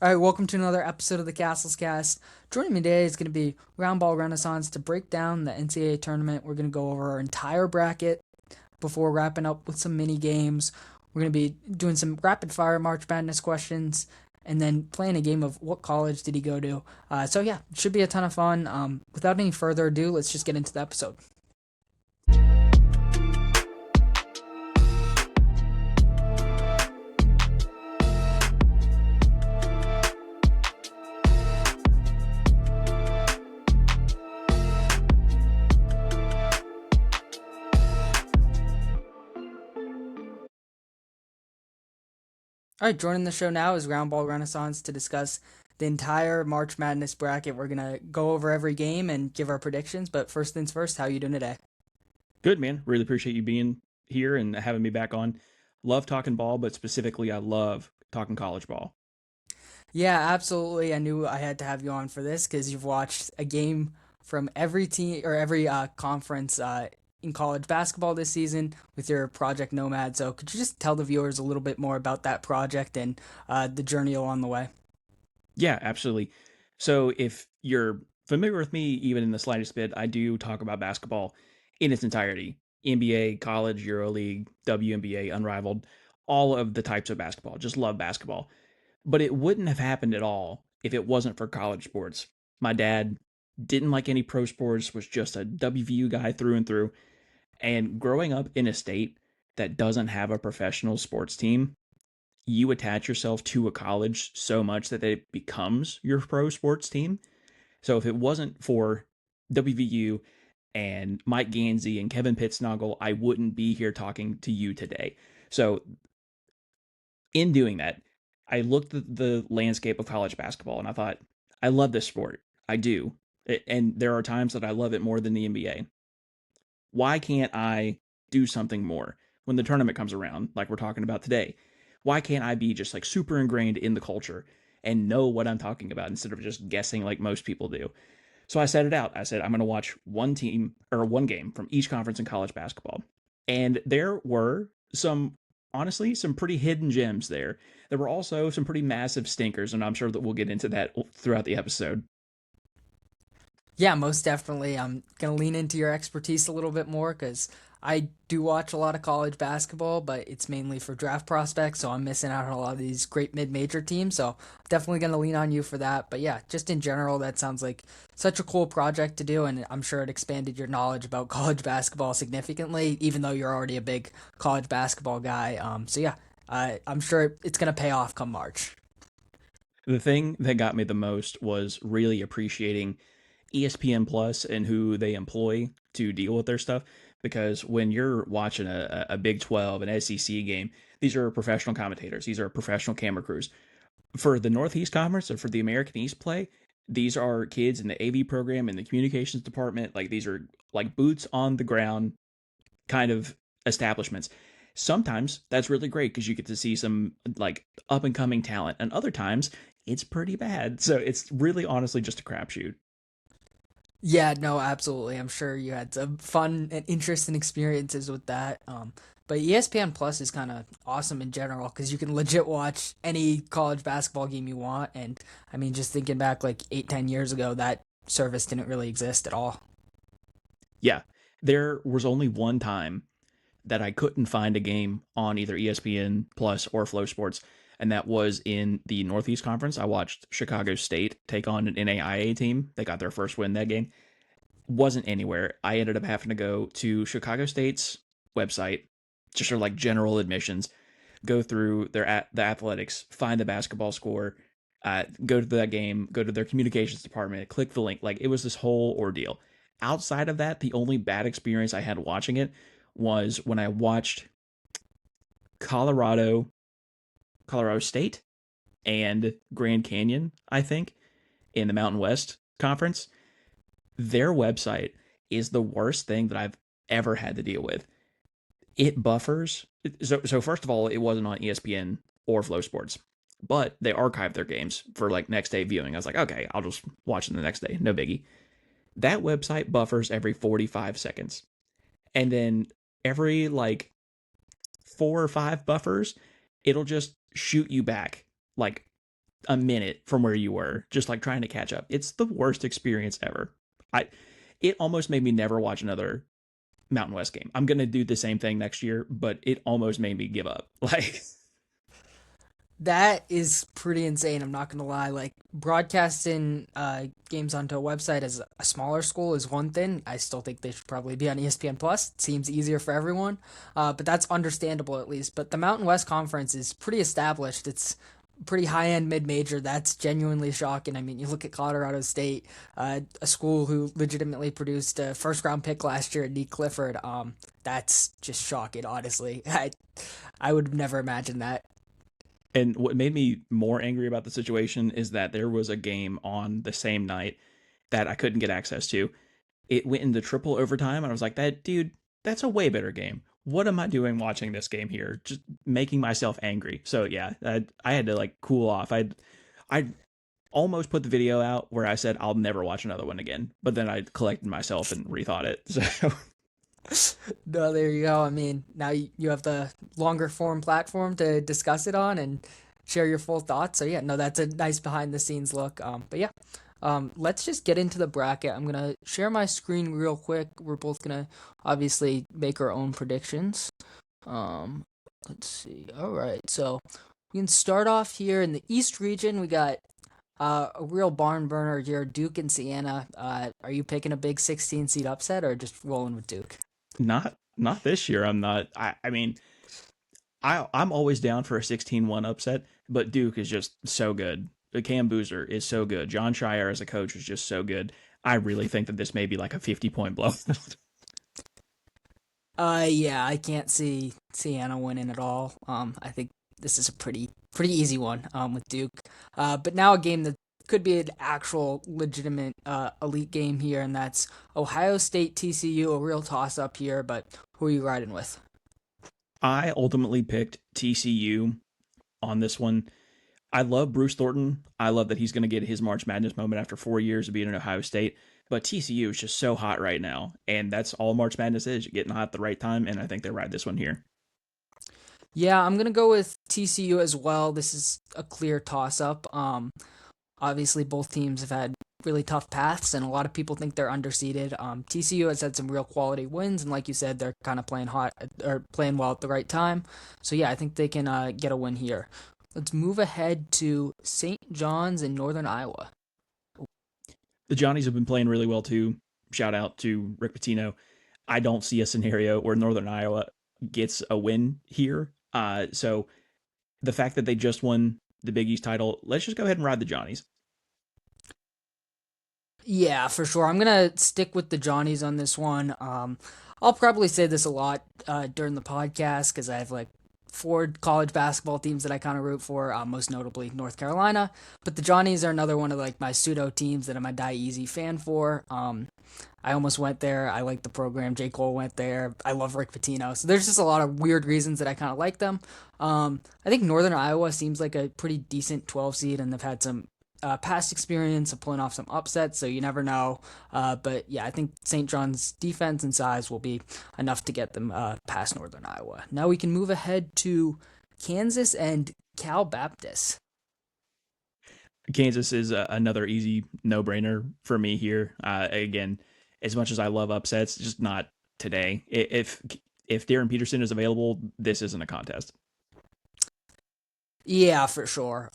All right, welcome to another episode of the Cassels Cast. Joining me today is going to be Roundball Renaissance to break down the NCAA tournament. We're going to go over our entire bracket before wrapping up with some mini games. We're going to be doing some rapid fire March Madness questions and then playing a game of what college did he go to. So, it should be a ton of fun. Without any further ado, let's just get into the episode. All right, joining the show now is Roundball Renaissance to discuss the entire March Madness bracket. We're gonna go over every game and give our predictions. But first things first, how are you doing today? Good, man. Really appreciate you being here and having me back on. Love talking ball, but specifically, I love talking college ball. Yeah, absolutely. I knew I had to have you on for this because you've watched a game from every team or every conference in college basketball this season with your Project Nomad. So could you just tell the viewers a little bit more about that project and the journey along the way? Yeah, absolutely. So, if you're familiar with me, even in the slightest bit, I do talk about basketball in its entirety: NBA, college, EuroLeague, WNBA, Unrivaled, all of the types of basketball. Just love basketball. But it wouldn't have happened at all if it wasn't for college sports. My dad didn't like any pro sports, was just a WVU guy through and through. And growing up in a state that doesn't have a professional sports team, you attach yourself to a college so much that it becomes your pro sports team. So if it wasn't for WVU and Mike Gansey and Kevin Pittsnoggle, I wouldn't be here talking to you today. So in doing that, I looked at the landscape of college basketball and I thought, I love this sport. I do. And there are times that I love it more than the NBA. Why can't I do something more when the tournament comes around, like we're talking about today? Why can't I be just like super ingrained in the culture and know what I'm talking about instead of just guessing like most people do? So I set it out. I said, I'm going to watch one team or one game from each conference in college basketball. And there were honestly, some pretty hidden gems there. There were also some pretty massive stinkers, and I'm sure that we'll get into that throughout the episode. Yeah, most definitely. I'm going to lean into your expertise a little bit more because I do watch a lot of college basketball, but it's mainly for draft prospects, so I'm missing out on a lot of these great mid-major teams. So definitely going to lean on you for that. But yeah, just in general, that sounds like such a cool project to do, and I'm sure it expanded your knowledge about college basketball significantly, even though you're already a big college basketball guy. I'm sure it's going to pay off come March. The thing that got me the most was really appreciating ESPN Plus and who they employ to deal with their stuff. Because when you're watching a Big 12, an SEC game, these are professional commentators, these are professional camera crews. For the Northeast Conference or for the American East play, these are kids in the AV program in the communications department. Like these are like boots on the ground kind of establishments. Sometimes that's really great because you get to see some like up and coming talent, and other times it's pretty bad. So it's really honestly just a crapshoot. Yeah, no, absolutely. I'm sure you had some fun and interesting experiences with that. But ESPN Plus is kind of awesome in general because you can legit watch any college basketball game you want. And I mean, just thinking back like 8, 10 years ago, that service didn't really exist at all. Yeah, there was only one time that I couldn't find a game on either ESPN Plus or Flow Sports, and that was in the Northeast Conference. I watched Chicago State take on an NAIA team. They got their first win that game. Wasn't anywhere. I ended up having to go to Chicago State's website, just for like general admissions, go through the athletics, find the basketball score, go to that game, go to their communications department, click the link. Like it was this whole ordeal. Outside of that, the only bad experience I had watching it was when I watched Colorado, Colorado State, and Grand Canyon, I think, in the Mountain West Conference. Their website is the worst thing that I've ever had to deal with. It buffers. So first of all, it wasn't on ESPN or Flow Sports, but they archived their games for like next day viewing. I was like, okay, I'll just watch them the next day. No biggie. That website buffers every 45 seconds. And then every like 4 or 5 buffers, it'll just shoot you back like a minute from where you were, just like trying to catch up. It's the worst experience ever. I it almost made me never watch another Mountain West game. I'm gonna do the same thing next year, but it almost made me give up. Like, That is pretty insane. I'm not gonna lie. Like broadcasting games onto a website as a smaller school is one thing. I still think they should probably be on ESPN Plus. It seems easier for everyone, but that's understandable at least. But the Mountain West Conference is pretty established. It's pretty high end mid major. That's genuinely shocking. I mean, you look at Colorado State, a school who legitimately produced a first round pick last year, Nick Clifford. That's just shocking. Honestly, I would have never imagined that. and what made me more angry about the situation is that there was a game on the same night that I couldn't get access to. It went into triple overtime, and I was like, "That dude, that's a way better game. What am I doing watching this game here? Just making myself angry." So yeah, I had to like cool off. I almost put the video out where I said I'll never watch another one again, but then I collected myself and rethought it. So No, there you go. I mean, now you have the longer form platform to discuss it on and share your full thoughts. So yeah, no, that's a nice behind the scenes look. But yeah, let's just get into the bracket. I'm gonna share my screen real quick. We're both gonna obviously make our own predictions. Um, let's see. All right, so we can start off here in the East region. We got a real barn burner here, Duke and Siena. Are you picking a big 16 seed upset or just rolling with Duke? not this year. I'm not. I mean, I'm always down for a 16-1 upset, but Duke is just so good. Cam Boozer is so good. John Shire as a coach is just so good. I really think that this may be like a 50-point blowout. Yeah, I can't see Siena winning at all. I think this is a pretty easy one. With Duke. But now a game that could be an actual legitimate elite game here, and that's Ohio State TCU, a real toss up here. But who are you riding with? I ultimately picked TCU on this one. I love Bruce Thornton. I love that he's going to get his March Madness moment after 4 years of being in Ohio State. But TCU is just so hot right now, and that's all March Madness is. You're getting hot at the right time, and I think they ride this one here. Yeah, I'm gonna go with TCU as well. This is a clear toss up. Obviously, both teams have had really tough paths, and a lot of people think they're underseeded. TCU has had some real quality wins, and like you said, they're kind of playing hot or playing well at the right time. So yeah, I think they can get a win here. Let's move ahead to St. John's in Northern Iowa. The Johnnies have been playing really well too. Shout out to Rick Pitino. I don't see a scenario where Northern Iowa gets a win here. So the fact that they just won the Big East title, let's just go ahead and ride the Johnnies. Yeah, for sure. I'm gonna stick with the Johnnies on this one. I'll probably say this a lot during the podcast because I have like four college basketball teams that I kind of root for, most notably North Carolina. But the Johnnies are another one of like my pseudo teams that I'm a die easy fan for. I almost went there. I like the program. J. Cole went there. I love Rick Pitino. So there's just a lot of weird reasons that I kind of like them. I think Northern Iowa seems like a pretty decent 12 seed, and they've had some past experience of pulling off some upsets, so you never know. But yeah, I think St. John's defense and size will be enough to get them past Northern Iowa. Now we can move ahead to Kansas and Cal Baptist. Kansas is another easy no-brainer for me here. Again, as much as I love upsets, just not today. If Darren Peterson is available, this isn't a contest. Yeah, for sure.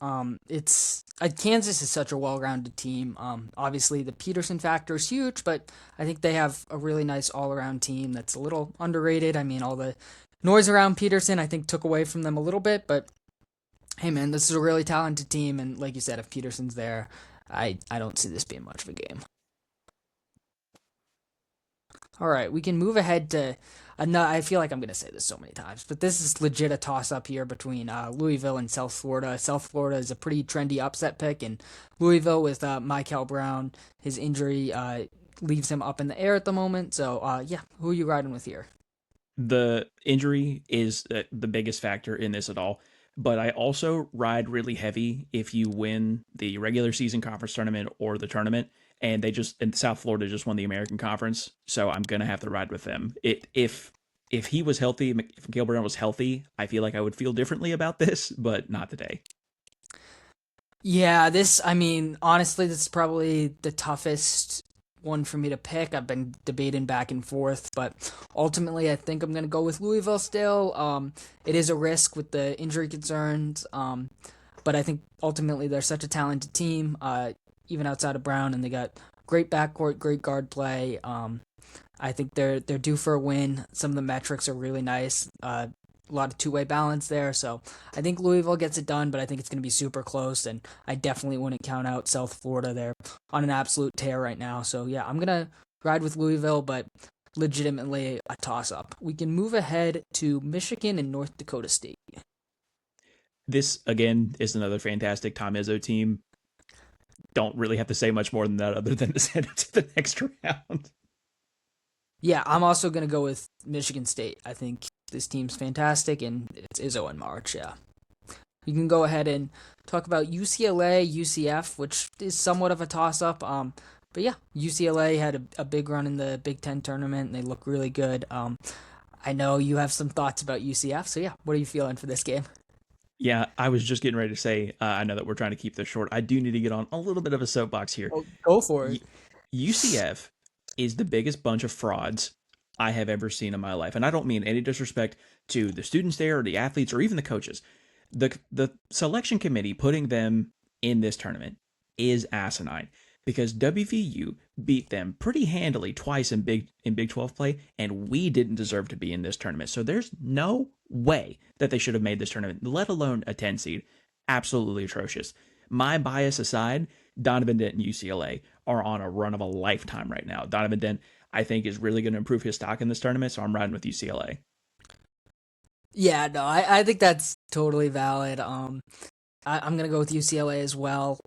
It's Kansas is such a well-rounded team. Obviously the Peterson factor is huge, but I think they have a really nice all-around team that's a little underrated. I mean, all the noise around Peterson I think took away from them a little bit, but hey, man, this is a really talented team, and like you said, if Peterson's there, I don't see this being much of a game. All right, we can move ahead to. I feel like I'm going to say this so many times, but this is legit a toss up here between Louisville and South Florida. South Florida is a pretty trendy upset pick, and Louisville with Michael Brown, his injury leaves him up in the air at the moment. So, yeah, who are you riding with here? The injury is the biggest factor in this at all. But I also ride really heavy if you win the regular season conference tournament or the tournament. And and South Florida just won the American Conference. So I'm going to have to ride with them. If he was healthy, if Mikael Brown was healthy, I feel like I would feel differently about this, but not today. Yeah, I mean, honestly, this is probably the toughest one for me to pick. I've been debating back and forth, but ultimately, I think I'm going to go with Louisville still. It is a risk with the injury concerns, but I think ultimately they're such a talented team, even outside of Brown, and they got great backcourt, great guard play. I think they're due for a win. Some of the metrics are really nice. A lot of two-way balance there, so I think Louisville gets it done, but I think it's going to be super close, and I definitely wouldn't count out South Florida. They're on an absolute tear right now, so yeah, I'm gonna ride with Louisville, but legitimately a toss-up. We can move ahead to Michigan and North Dakota State. This again is another fantastic Tom Izzo team. Don't really have to say much more than that other than to send it to the next round. Yeah, I'm also gonna go with Michigan State. I think this team's fantastic, and it's Izzo in March. Yeah. You can go ahead and talk about UCLA, UCF, which is somewhat of a toss up. But yeah, UCLA had a big run in the Big Ten tournament, and they look really good. I know you have some thoughts about UCF, so yeah, what are you feeling for this game? Yeah, I was just getting ready to say, I know that we're trying to keep this short. I do need to get on a little bit of a soapbox here. Oh, go for it. U- UCF is the biggest bunch of frauds I have ever seen in my life. And I don't mean any disrespect to the students there or the athletes or even the coaches. The selection committee putting them in this tournament is asinine because WVU beat them pretty handily twice in Big 12 play, and we didn't deserve to be in this tournament. So there's no way that they should have made this tournament, let alone a 10 seed. Absolutely atrocious. My bias aside, Donovan Dent and UCLA are on a run of a lifetime right now. Donovan Dent, I think, is really going to improve his stock in this tournament, so I'm riding with UCLA. Yeah, no, I think that's totally valid. I'm gonna go with UCLA as well.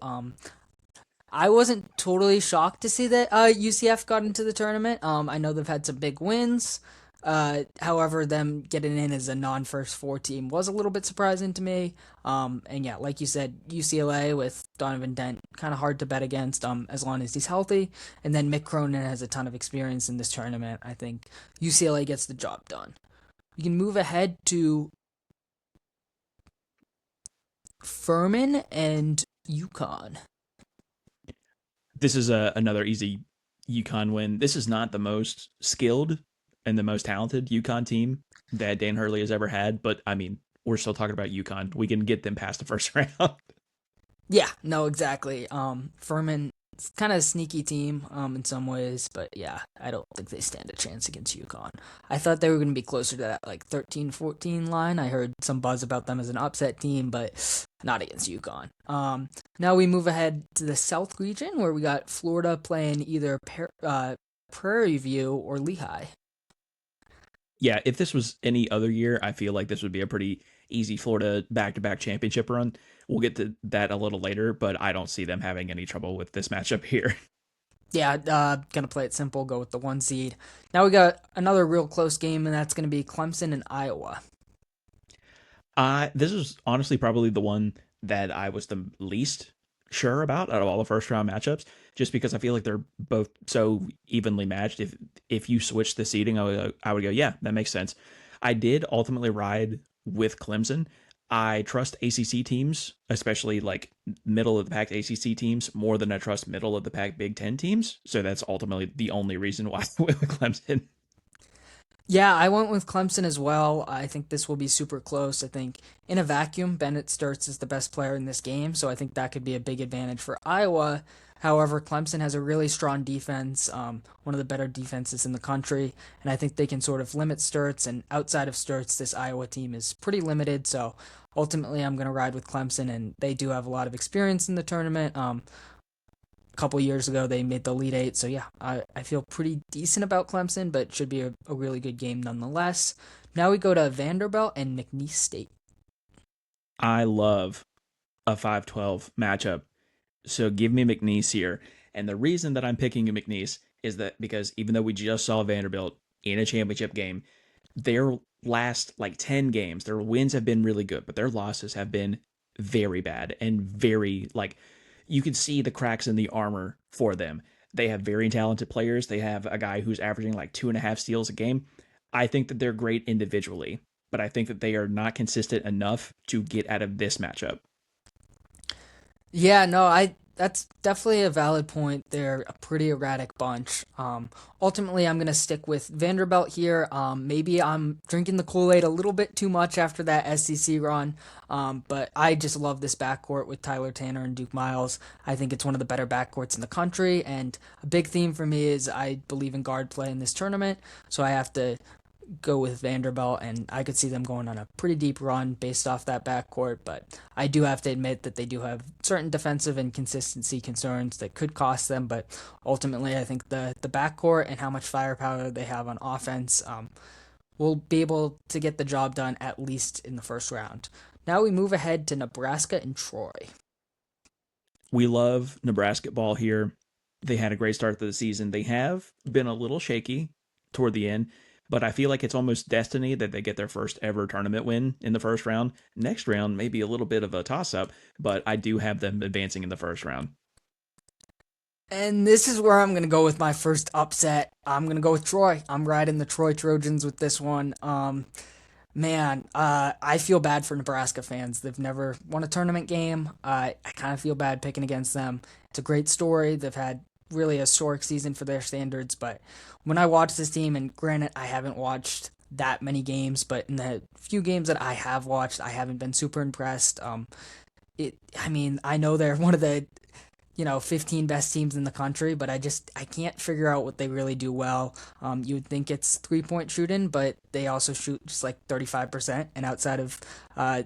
I wasn't totally shocked to see that UCF got into the tournament. I know they've had some big wins. However, them getting in as a non-first four team was a little bit surprising to me. And yeah, like you said, UCLA with Donovan Dent kind of hard to bet against. As long as he's healthy, and then Mick Cronin has a ton of experience in this tournament. I think UCLA gets the job done. We can move ahead to Furman and UConn. This is another easy UConn win. This is not the most skilled and the most talented UConn team that Dan Hurley has ever had, but I mean, we're still talking about UConn. We can get them past the first round. Yeah, no, exactly. Furman, kind of a sneaky team, in some ways, but yeah, I don't think they stand a chance against UConn. I thought they were going to be closer to that like 13-14 line. I heard some buzz about them as an upset team, but not against UConn. Now we move ahead to the South region where we got Florida playing either Prairie View or Lehigh. Yeah, if this was any other year, I feel like this would be a pretty easy Florida back-to-back championship run. We'll get to that a little later, but I don't see them having any trouble with this matchup here. Yeah, gonna play it simple, go with the one seed. Now we got another real close game, and that's gonna be Clemson and Iowa. This is honestly probably the one that I was the least sure about out of all the first round matchups, just because I feel like they're both so evenly matched. If you switch the seeding, I would go, yeah, that makes sense. I did ultimately ride with Clemson. I trust ACC teams, especially like middle of the pack ACC teams, more than I trust middle of the pack Big Ten teams. So that's ultimately the only reason why I went with Clemson. Yeah, I went with Clemson as well. I think this will be super close. I think in a vacuum, Bennett Sturts is the best player in this game, so I think that could be a big advantage for Iowa. However, Clemson has a really strong defense, one of the better defenses in the country, and I think they can sort of limit Sturts. And outside of Sturts, this Iowa team is pretty limited. So ultimately, I'm going to ride with Clemson, and they do have a lot of experience in the tournament. Couple years ago they made the Elite Eight. So yeah, I feel pretty decent about Clemson, but it should be a really good game nonetheless. Now we go to Vanderbilt and McNeese State. I love a 5-12 matchup. So give me McNeese here. And the reason that I'm picking McNeese is that because even though we just saw Vanderbilt in a championship game, their last like 10 games, their wins have been really good, but their losses have been very bad and very like you can see the cracks in the armor for them. They have very talented players. They have a guy who's averaging like 2.5 steals a game. I think that they're great individually, but I think that they are not consistent enough to get out of this matchup. Yeah, no, I that's definitely a valid point. They're a pretty erratic bunch. Ultimately, I'm gonna stick with Vanderbilt here. Maybe I'm drinking the Kool-Aid a little bit too much after that SEC run. But I just love this backcourt with Tyler Tanner and Duke Miles. I think it's one of the better backcourts in the country, and a big theme for me is I believe in guard play in this tournament. So I have to go with Vanderbilt, and I could see them going on a pretty deep run based off that backcourt. But I do have to admit that they do have certain defensive and consistency concerns that could cost them. But ultimately, I think the backcourt and how much firepower they have on offense will be able to get the job done at least in the first round. Now we move ahead to Nebraska and Troy. We love Nebraska ball here. They had a great start to the season. They have been a little shaky toward the end, but I feel like it's almost destiny that they get their first ever tournament win in the first round. Next round may be a little bit of a toss up, but I do have them advancing in the first round. And this is where I'm going to go with my first upset. I'm going to go with Troy. I'm riding the Troy Trojans with this one. Man, I feel bad for Nebraska fans. They've never won a tournament game. I kind of feel bad picking against them. It's a great story. They've had really a historic season for their standards. But when I watch this team, and granted, I haven't watched that many games, but in the few games that I have watched, I haven't been super impressed. I mean, I know they're one of the 15 best teams in the country, but I can't figure out what they really do well. You would think it's 3-point shooting, but they also shoot just like 35%. And outside of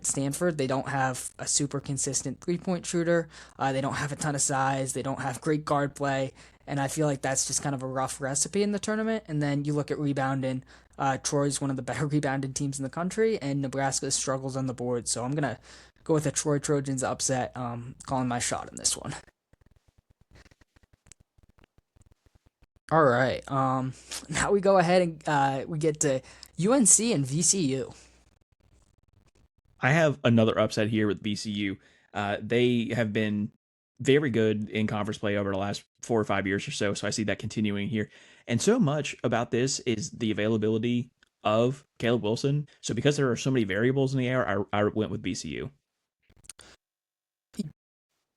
Stanford, they don't have a super consistent 3-point shooter. They don't have a ton of size. They don't have great guard play. And I feel like that's just kind of a rough recipe in the tournament. And then you look at rebounding. Troy's one of the better rebounding teams in the country, and Nebraska struggles on the board. So I'm going to go with the Troy Trojans upset, calling my shot in this one. All right. Now we go ahead and we get to UNC and VCU. I have another upset here with VCU. They have been very good in conference play over the last 4 or 5 years or so. So I see that continuing here. And so much about this is the availability of Caleb Wilson. So because there are so many variables in the air, I went with VCU.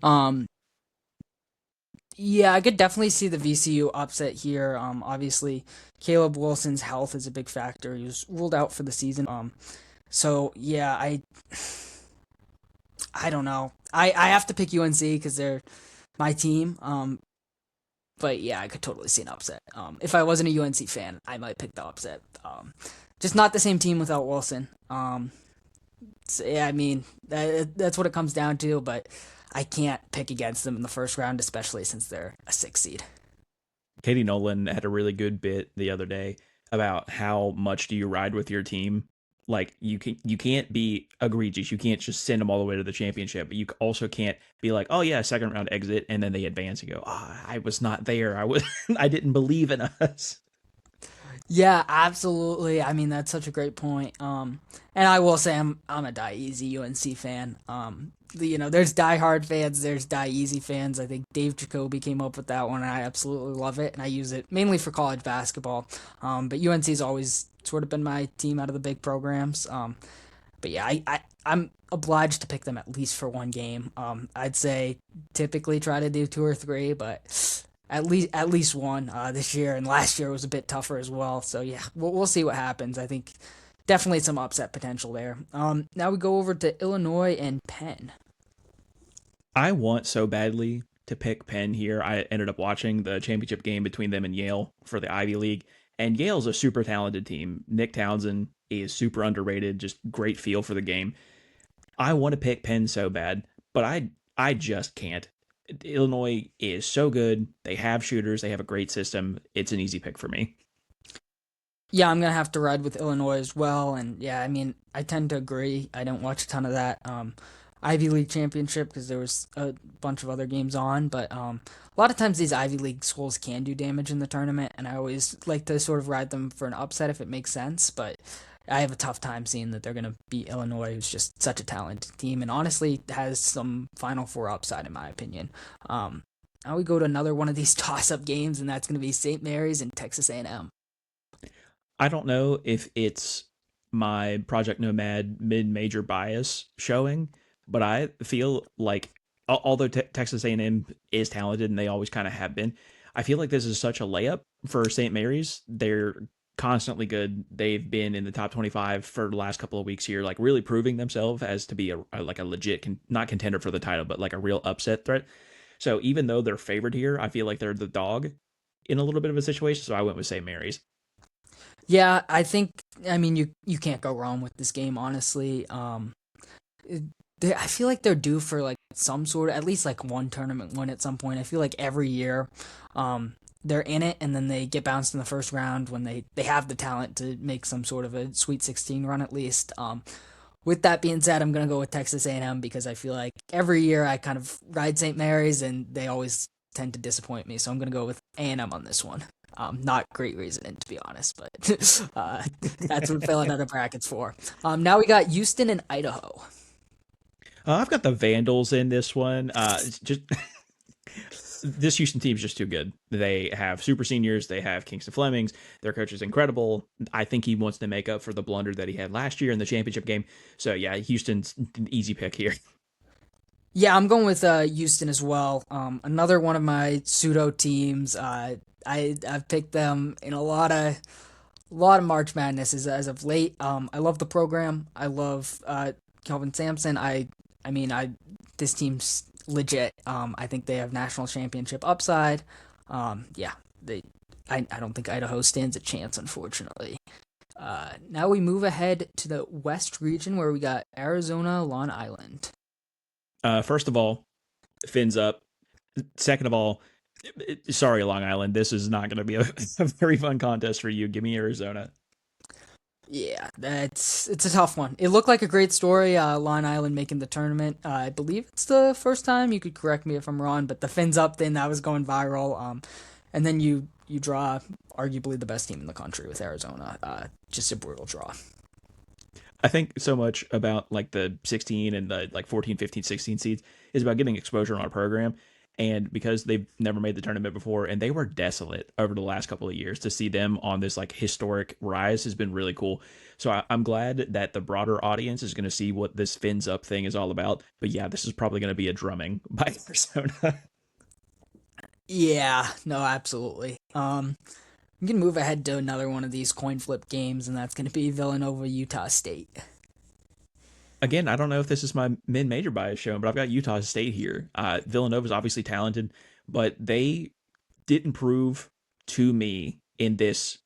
Um, yeah, I could definitely see the VCU upset here. Obviously, Caleb Wilson's health is a big factor. He was ruled out for the season. So yeah, I don't know. I have to pick UNC because they're my team. But yeah, I could totally see an upset. If I wasn't a UNC fan, I might pick the upset. Just not the same team without Wilson. So, yeah, I mean that's what it comes down to. But I can't pick against them in the first round, especially since they're a 6 seed. Katie Nolan had a really good bit the other day about how much do you ride with your team. Like you can't be egregious. You can't just send them all the way to the championship. But you also can't be like, oh yeah, second round exit, and then they advance and go, oh, I was not there. I was I didn't believe in us. Yeah, absolutely. I mean, that's such a great point. And I will say I'm a die easy UNC fan. There's diehard fans, there's die easy fans. I think Dave Jacoby came up with that one, and I absolutely love it. And I use it mainly for college basketball. But UNC's always sort of been my team out of the big programs. But yeah, I'm obliged to pick them at least for one game. I'd say typically try to do two or three, but at least one this year, and last year was a bit tougher as well. So yeah, we'll see what happens. I think definitely some upset potential there. Now we go over to Illinois and Penn. I want so badly to pick Penn here. I ended up watching the championship game between them and Yale for the Ivy League, and Yale's a super talented team. Nick Townsend is super underrated, just great feel for the game. I want to pick Penn so bad, but I just can't. Illinois is so good. They have shooters. They have a great system. It's an easy pick for me. Yeah, I'm gonna have to ride with Illinois as well. And yeah, I mean, I tend to agree. I don't watch a ton of that Ivy League championship because there was a bunch of other games on. But a lot of times these Ivy League schools can do damage in the tournament, and I always like to sort of ride them for an upset if it makes sense. But I have a tough time seeing that they're gonna beat Illinois, who's just such a talented team, and honestly has some Final Four upside in my opinion. Um, Now we go to another one of these toss-up games, and that's gonna be St. Mary's and Texas A&M. I don't know if it's my Project Nomad mid major bias showing, but I feel like although Texas A&M is talented and they always kind of have been, I feel like this is such a layup for St. Mary's. They're constantly good. They've been in the top 25 for the last couple of weeks here, like really proving themselves as to be like a legit not contender for the title, but like a real upset threat. So even though they're favored here, I feel like they're the dog in a little bit of a situation. So I went with St. Mary's. Yeah, I think I mean you can't go wrong with this game, honestly. It- I feel like they're due for like some sort of at least like one tournament win at some point. I feel like every year, they're in it and then they get bounced in the first round when they have the talent to make some sort of a Sweet 16 run at least. With that being said, I'm gonna go with Texas A&M because I feel like every year I kind of ride St. Mary's and they always tend to disappoint me. So I'm gonna go with A&M on this one. Not great reasoning to be honest, but that's what filling out the brackets for. Now we got Houston and Idaho. I've got the Vandals in this one. It's just this Houston team is just too good. They have super seniors. They have Kingston Flemings. Their coach is incredible. I think he wants to make up for the blunder that he had last year in the championship game. So yeah, Houston's an easy pick here. Yeah, I'm going with Houston as well. Another one of my pseudo teams. I've picked them in a lot of March Madness as of late. I love the program. I love Kelvin Sampson. I mean, this team's legit. I think they have national championship upside. Yeah, they. I don't think Idaho stands a chance, unfortunately. Now we move ahead to the West region where we got Arizona, Long Island. First of all, fins up. Second of all, sorry, Long Island. This is not going to be a very fun contest for you. Give me Arizona. Yeah, that's it's a tough one. It looked like a great story. Long Island making the tournament. I believe it's the first time. You could correct me if I'm wrong, but the fins up thing that was going viral. And then you draw arguably the best team in the country with Arizona. Just a brutal draw. I think so much about like the 16 and the like 14, 15, 16 seeds is about getting exposure on our program. And because they've never made the tournament before and they were desolate over the last couple of years, to see them on this like historic rise has been really cool. So I'm glad that the broader audience is going to see what this fins up thing is all about. But yeah, this is probably going to be a drumming by Arizona. Yeah, no, absolutely. We can move ahead to another one of these coin flip games, and that's going to be Villanova, Utah State. Again, I don't know if this is my mid major bias show, but I've got Utah State here. Villanova's obviously talented, but they didn't prove to me in this.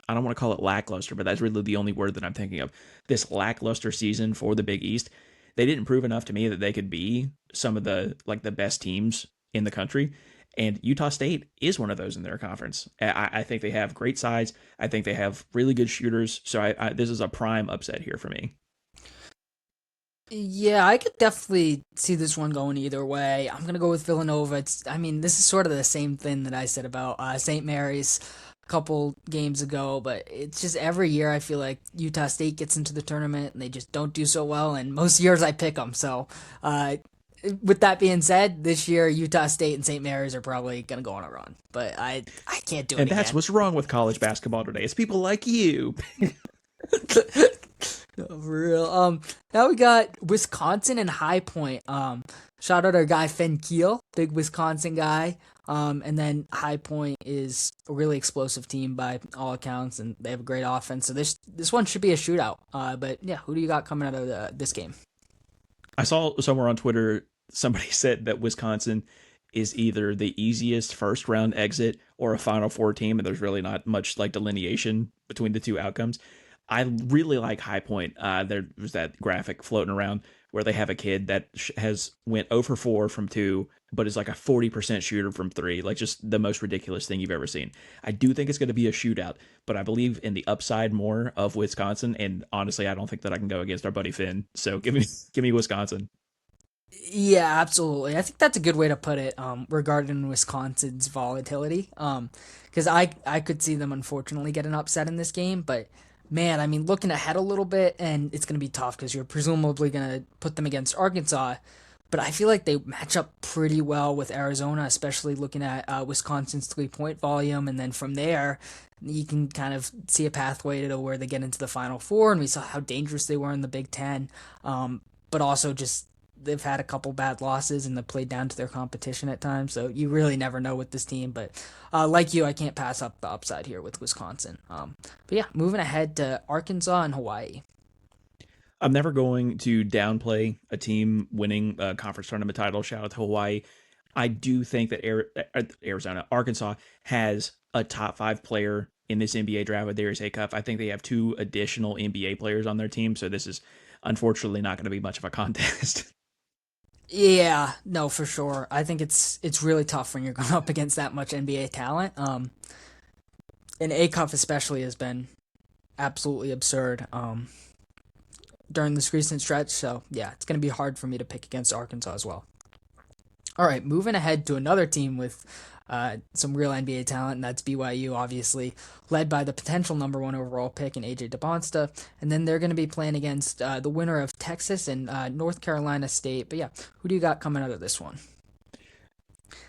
I don't want to call it lackluster, but that's really the only word that I'm thinking of. This lackluster season for the Big East, they didn't prove enough to me that they could be some of the like the best teams in the country. And Utah State is one of those in their conference. I think they have great size. I think they have really good shooters. So this is a prime upset here for me. Yeah, I could definitely see this one going either way. I'm gonna go with Villanova. I mean, this is sort of the same thing that I said about St. Mary's a couple games ago, but it's just every year I feel like Utah State gets into the tournament and they just don't do so well, and most years I pick them. So, uh, with that being said, this year Utah State and St. Mary's are probably gonna go on a run, but I can't do And it that's again. what's wrong with college basketball today. It's people like you. No, for real. Now we got Wisconsin and High Point. Shout out our guy Finn Keel, big Wisconsin guy. And then High Point is a really explosive team by all accounts, and they have a great offense. So this one should be a shootout. But yeah, who do you got coming out of this game? I saw somewhere on Twitter somebody said that Wisconsin is either the easiest first round exit or a Final Four team, and there's really not much like delineation between the two outcomes. I really like High Point. There was that graphic floating around where they have a kid that has went over 4 from 2, but is like a 40% shooter from 3, like just the most ridiculous thing you've ever seen. I do think it's going to be a shootout, but I believe in the upside more of Wisconsin. And honestly, I don't think that I can go against our buddy Finn. So give me Wisconsin. Yeah, absolutely. I think that's a good way to put it. Regarding Wisconsin's volatility. Because I could see them unfortunately getting upset in this game, but man, I mean, looking ahead a little bit, and it's going to be tough because you're presumably going to put them against Arkansas. But I feel like they match up pretty well with Arizona, especially looking at Wisconsin's 3-point volume, and then from there, you can kind of see a pathway to where they get into the Final Four, and we saw how dangerous they were in the Big Ten. But also just they've had a couple bad losses and they played down to their competition at times. So you really never know with this team. But like you, I can't pass up the upside here with Wisconsin. But yeah, moving ahead to Arkansas and Hawaii. I'm never going to downplay a team winning a conference tournament title. Shout out to Hawaii. I do think that Arizona, Arkansas has a top five player in this NBA draft with Darius Cup. I think they have two additional NBA players on their team, so this is unfortunately not going to be much of a contest. Yeah, no, for sure. I think it's really tough when you're going up against that much NBA talent. And Acuff especially has been absolutely absurd during this recent stretch. So yeah, it's going to be hard for me to pick against Arkansas as well. All right, moving ahead to another team with some real NBA talent, and that's BYU, obviously, led by the potential number one overall pick in AJ DeBonsta. And then they're going to be playing against the winner of Texas and North Carolina State. But yeah, who do you got coming out of this one?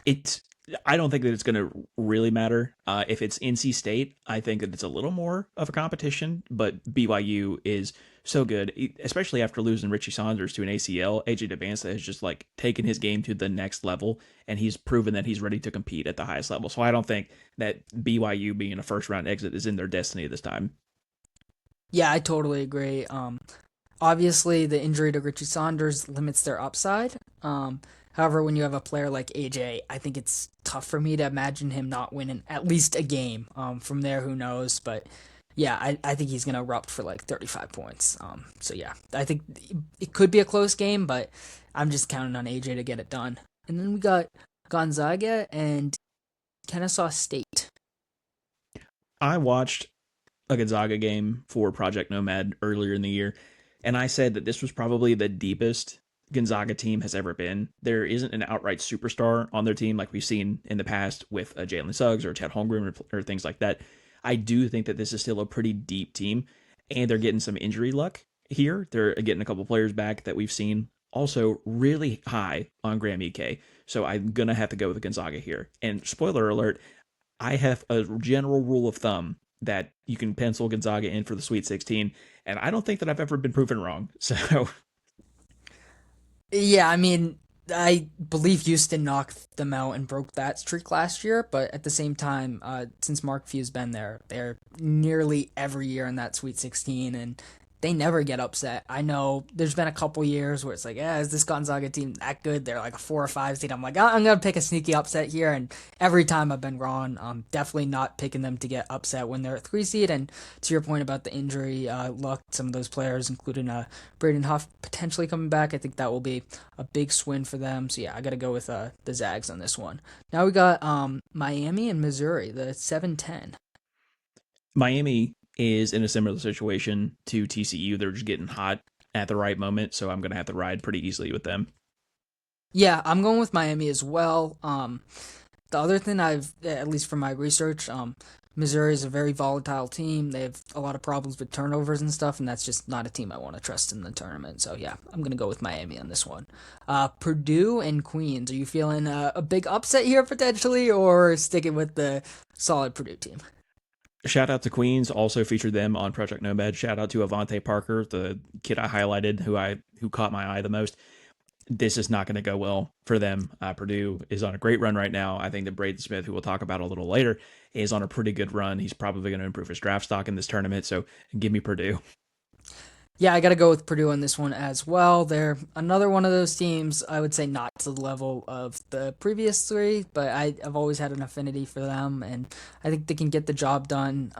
It's I don't think that it's going to really matter. If it's NC State, I think that it's a little more of a competition, but BYU is so good, especially after losing Richie Saunders to an ACL. AJ DeBansa has just like taken his game to the next level, and he's proven that he's ready to compete at the highest level. So I don't think that BYU being a first round exit is in their destiny this time. Yeah, I totally agree. Obviously, the injury to Richie Saunders limits their upside. However, when you have a player like AJ, I think it's tough for me to imagine him not winning at least a game. From there, who knows? But yeah, I think he's going to erupt for like 35 points. So yeah, I think it could be a close game, but I'm just counting on AJ to get it done. And then we got Gonzaga and Kennesaw State. I watched a Gonzaga game for Project Nomad earlier in the year, and I said that this was probably the deepest Gonzaga team has ever been. There isn't an outright superstar on their team like we've seen in the past with Jalen Suggs or Chet Holmgren or things like that. I do think that this is still a pretty deep team, and they're getting some injury luck here. They're getting a couple players back that we've seen also really high on Graham EK. So I'm going to have to go with Gonzaga here. And spoiler alert, I have a general rule of thumb that you can pencil Gonzaga in for the Sweet 16, and I don't think that I've ever been proven wrong. So Yeah, I mean, I believe Houston knocked them out and broke that streak last year, but at the same time, since Mark Few's been there, they're nearly every year in that Sweet 16, and they never get upset. I know there's been a couple years where it's like, yeah, is this Gonzaga team that good? They're like a 4 or 5 seed. I'm like, oh, I'm gonna pick a sneaky upset here, and every time I've been wrong. I'm definitely not picking them to get upset when they're a 3 seed. And to your point about the injury luck, some of those players, including Braden Huff, potentially coming back, I think that will be a big swing for them. So yeah, I got to go with the Zags on this one. Now we got Miami and Missouri, the 7-10. Miami is in a similar situation to TCU. They're just getting hot at the right moment, so I'm going to have to ride pretty easily with them. Yeah, I'm going with Miami as well. The other thing at least from my research, Missouri is a very volatile team. They have a lot of problems with turnovers and stuff, and that's just not a team I want to trust in the tournament. So yeah, I'm gonna go with Miami on this one. Purdue and Queens. Are you feeling a big upset here potentially, or sticking with the solid Purdue team? Shout out to Queens, also featured them on Project Nomad. Shout out to Avante Parker, the kid I highlighted, who caught my eye the most. This is not going to go well for them. Purdue is on a great run right now. I think that Braden Smith, who we'll talk about a little later, is on a pretty good run. He's probably going to improve his draft stock in this tournament. So give me Purdue. Yeah, I got to go with Purdue on this one as well. They're another one of those teams, I would say not to the level of the previous three, but I've always had an affinity for them, and I think they can get the job done.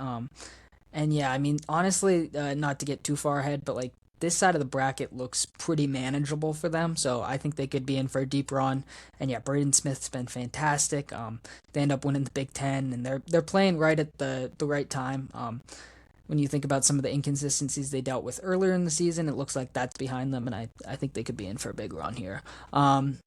And yeah, I mean, honestly, not to get too far ahead, but like this side of the bracket looks pretty manageable for them, so I think they could be in for a deep run. And yeah, Braden Smith's been fantastic. They end up winning the Big Ten, and they're playing right at the right time. When you think about some of the inconsistencies they dealt with earlier in the season, it looks like that's behind them, and I think they could be in for a big run here.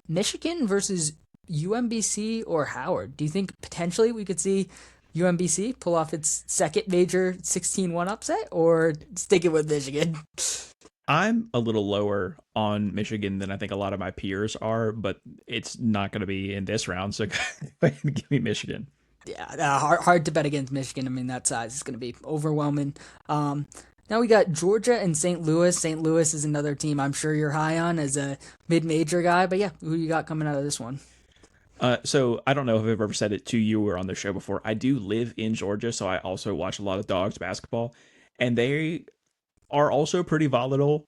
Michigan versus UMBC or Howard. Do you think potentially we could see UMBC pull off its second major 16-1 upset, or stick it with Michigan? I'm a little lower on Michigan than I think a lot of my peers are, but it's not going to be in this round. So give me Michigan. Yeah, hard to bet against Michigan. I mean, that size is going to be overwhelming. Now we got Georgia and St. Louis. St. Louis is another team I'm sure you're high on as a mid-major guy, but yeah, who you got coming out of this one? So I don't know if I've ever said it to you or on the show before. I do live in Georgia, so I also watch a lot of Dogs basketball, and they are also pretty volatile.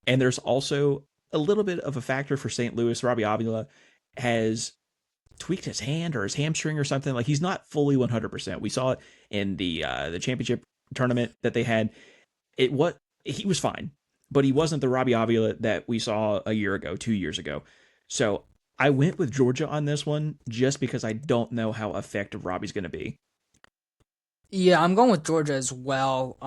And there's also a little bit of a factor for St. Louis. Robbie Avila has tweaked his hand or his hamstring or something. Like he's not fully 100%. We saw it in the championship tournament that they had. It what he was fine, but he wasn't the Robbie Avila that we saw a year ago, 2 years ago. So I went with Georgia on this one just because I don't know how effective Robbie's going to be. Yeah, I'm going with Georgia as well.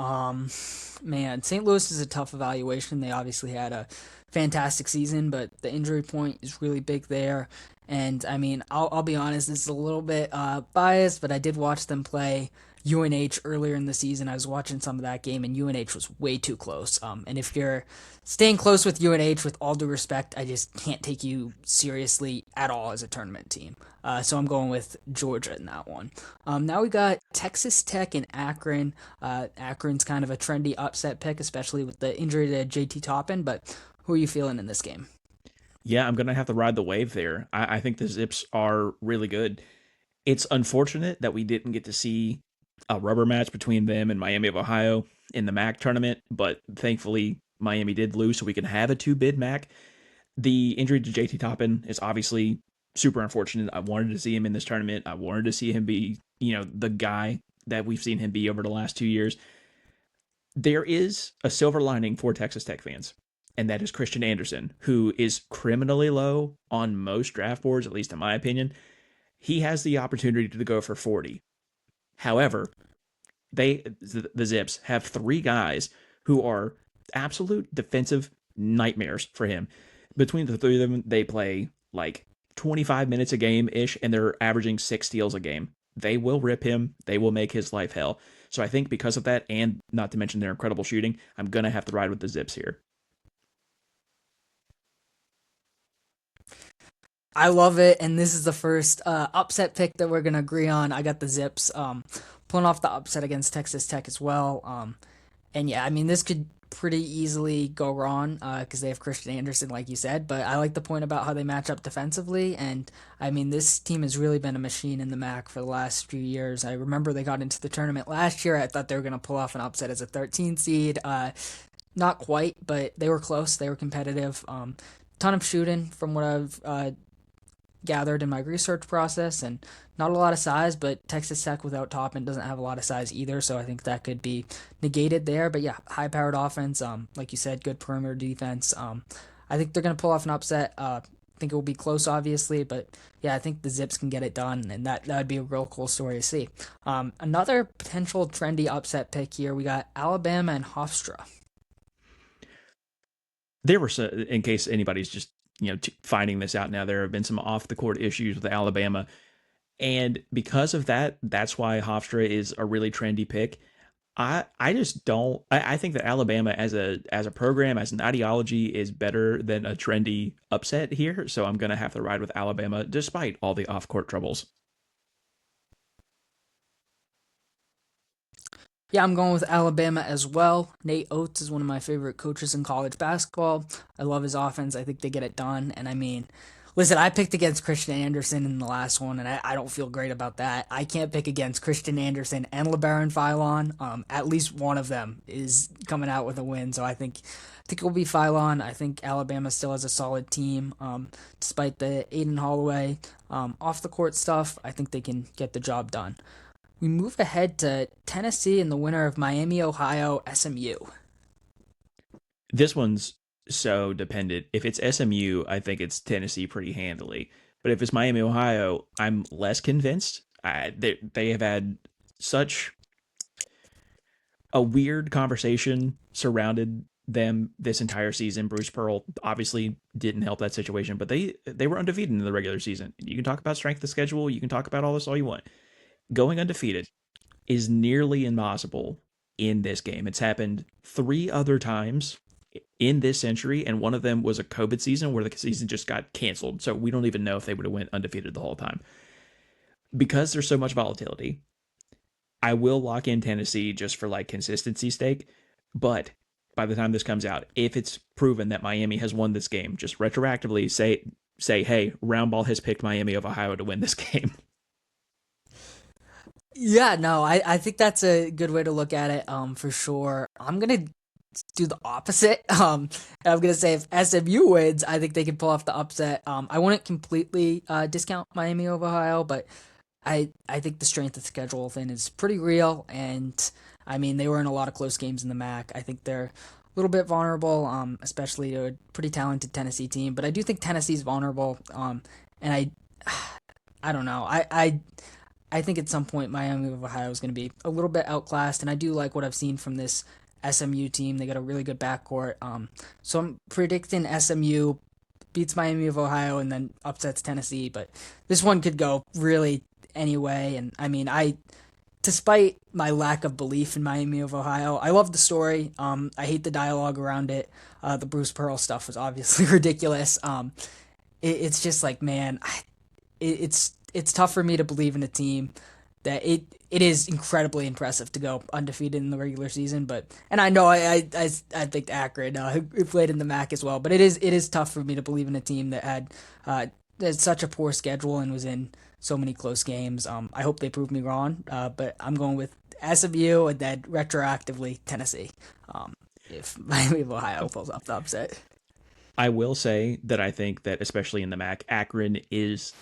Man, St. Louis is a tough evaluation. They obviously had a fantastic season, but the injury point is really big there. And I mean, I'll be honest, this is a little bit biased, but I did watch them play UNH earlier in the season. I was watching some of that game, and UNH was way too close. And if you're staying close with UNH, with all due respect, I just can't take you seriously at all as a tournament team. So I'm going with Georgia in that one. Now we got Texas Tech and Akron. Akron's kind of a trendy upset pick, especially with the injury to JT Toppin. But who are you feeling in this game? Yeah, I'm going to have to ride the wave there. I think the Zips are really good. It's unfortunate that we didn't get to see a rubber match between them and Miami of Ohio in the MAC tournament, but thankfully Miami did lose, so we can have a two bid MAC. The injury to JT Toppin is obviously super unfortunate. I wanted to see him in this tournament. I wanted to see him be, the guy that we've seen him be over the last 2 years. There is a silver lining for Texas Tech fans, and that is Christian Anderson, who is criminally low on most draft boards, at least in my opinion. He has the opportunity to go for 40. However, the Zips have three guys who are absolute defensive nightmares for him. Between the three of them, they play like 25 minutes a game ish, and they're averaging 6 steals a game. They will rip him. They will make his life hell. So I think because of that, and not to mention their incredible shooting, I'm gonna have to ride with the Zips here. I love it, and this is the first upset pick that we're gonna agree on. I got the Zips pulling off the upset against Texas Tech as well. And yeah, I mean, this could pretty easily go wrong because they have Christian Anderson, like you said. But I like the point about how they match up defensively. And I mean, this team has really been a machine in the MAC for the last few years. I remember they got into the tournament last year. I thought they were going to pull off an upset as a 13 seed. Not quite, but they were close. They were competitive. Ton of shooting from what I've gathered in my research process, and not a lot of size, but Texas Tech without Toppin doesn't have a lot of size either, so I think that could be negated there. But yeah, high powered offense, like you said, good perimeter defense. I think they're gonna pull off an upset. I think it will be close, obviously, but yeah, I think the Zips can get it done, and that would be a real cool story to see. Another potential trendy upset pick here. We got Alabama and Hofstra. There were some, in case anybody's just finding this out now, there have been some off the court issues with Alabama, and because of that, that's why Hofstra is a really trendy pick. I just don't. I think that Alabama as a program, as an ideology, is better than a trendy upset here. So I'm gonna have to ride with Alabama despite all the off court troubles. Yeah, I'm going with Alabama as well. Nate Oates is one of my favorite coaches in college basketball. I love his offense. I think they get it done. And I mean, listen, I picked against Christian Anderson in the last one, and I don't feel great about that. I can't pick against Christian Anderson and LeBaron Philon. At least one of them is coming out with a win. So I think it will be Philon. I think Alabama still has a solid team, despite the Aiden Holloway off the court stuff. I think they can get the job done. We move ahead to Tennessee and the winner of Miami, Ohio, SMU. This one's so dependent. If it's SMU, I think it's Tennessee pretty handily. But if it's Miami, Ohio, I'm less convinced. They have had such a weird conversation surrounded them this entire season. Bruce Pearl obviously didn't help that situation, but they were undefeated in the regular season. You can talk about strength of schedule, you can talk about all this all you want. Going undefeated is nearly impossible in this game. It's happened three other times in this century, and one of them was a COVID season where the season just got canceled. So we don't even know if they would have went undefeated the whole time. Because there's so much volatility, I will lock in Tennessee just for like consistency's sake. But by the time this comes out, if it's proven that Miami has won this game, just retroactively say, hey, Roundball has picked Miami of Ohio to win this game. Yeah, no, I think that's a good way to look at it, for sure. I'm gonna do the opposite. I'm gonna say if SMU wins, I think they can pull off the upset. I wouldn't completely discount Miami over Ohio, but I think the strength of schedule thing is pretty real, and I mean they were in a lot of close games in the MAC. I think they're a little bit vulnerable, especially to a pretty talented Tennessee team. But I do think Tennessee's vulnerable, and I don't know. I think at some point Miami of Ohio is going to be a little bit outclassed, and I do like what I've seen from this SMU team. They got a really good backcourt. So I'm predicting SMU beats Miami of Ohio and then upsets Tennessee. But this one could go really anyway. And I mean, despite my lack of belief in Miami of Ohio, I love the story. I hate the dialogue around it. The Bruce Pearl stuff was obviously ridiculous. It's just like, man, it's tough for me to believe in a team that it is incredibly impressive to go undefeated in the regular season. But and I know I think Akron who played in the MAC as well. But it is tough for me to believe in a team that had such a poor schedule and was in so many close games. I hope they prove me wrong. But I'm going with SMU and then retroactively Tennessee. If Miami of Ohio pulls off the upset. I will say that I think that, especially in the MAC, Akron is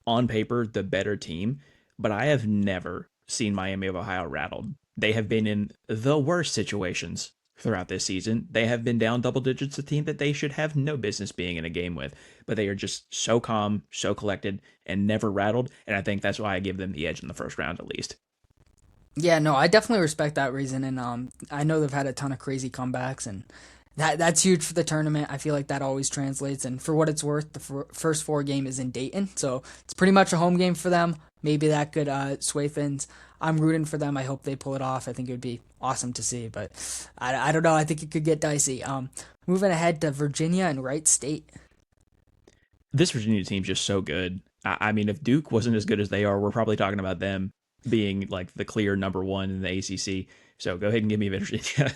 on paper the better team, but I have never seen Miami of Ohio rattled. They have been in the worst situations throughout this season. They have been down double digits, a team that they should have no business being in a game with, but they are just so calm, so collected, and never rattled. And I think that's why I give them the edge in the first round at least. Yeah, no, I definitely respect that reason, and I know they've had a ton of crazy comebacks, and that's huge for the tournament. I feel like that always translates, and for what it's worth, the first four game is in Dayton, so it's pretty much a home game for them. Maybe that could sway things. I'm rooting for them. I hope they pull it off. I think it would be awesome to see, but I don't know. I think it could get dicey. Moving ahead to Virginia and Wright State. This Virginia team's just so good. I mean, if Duke wasn't as good as they are, we're probably talking about them being like the clear number one in the ACC. So go ahead and give me Virginia.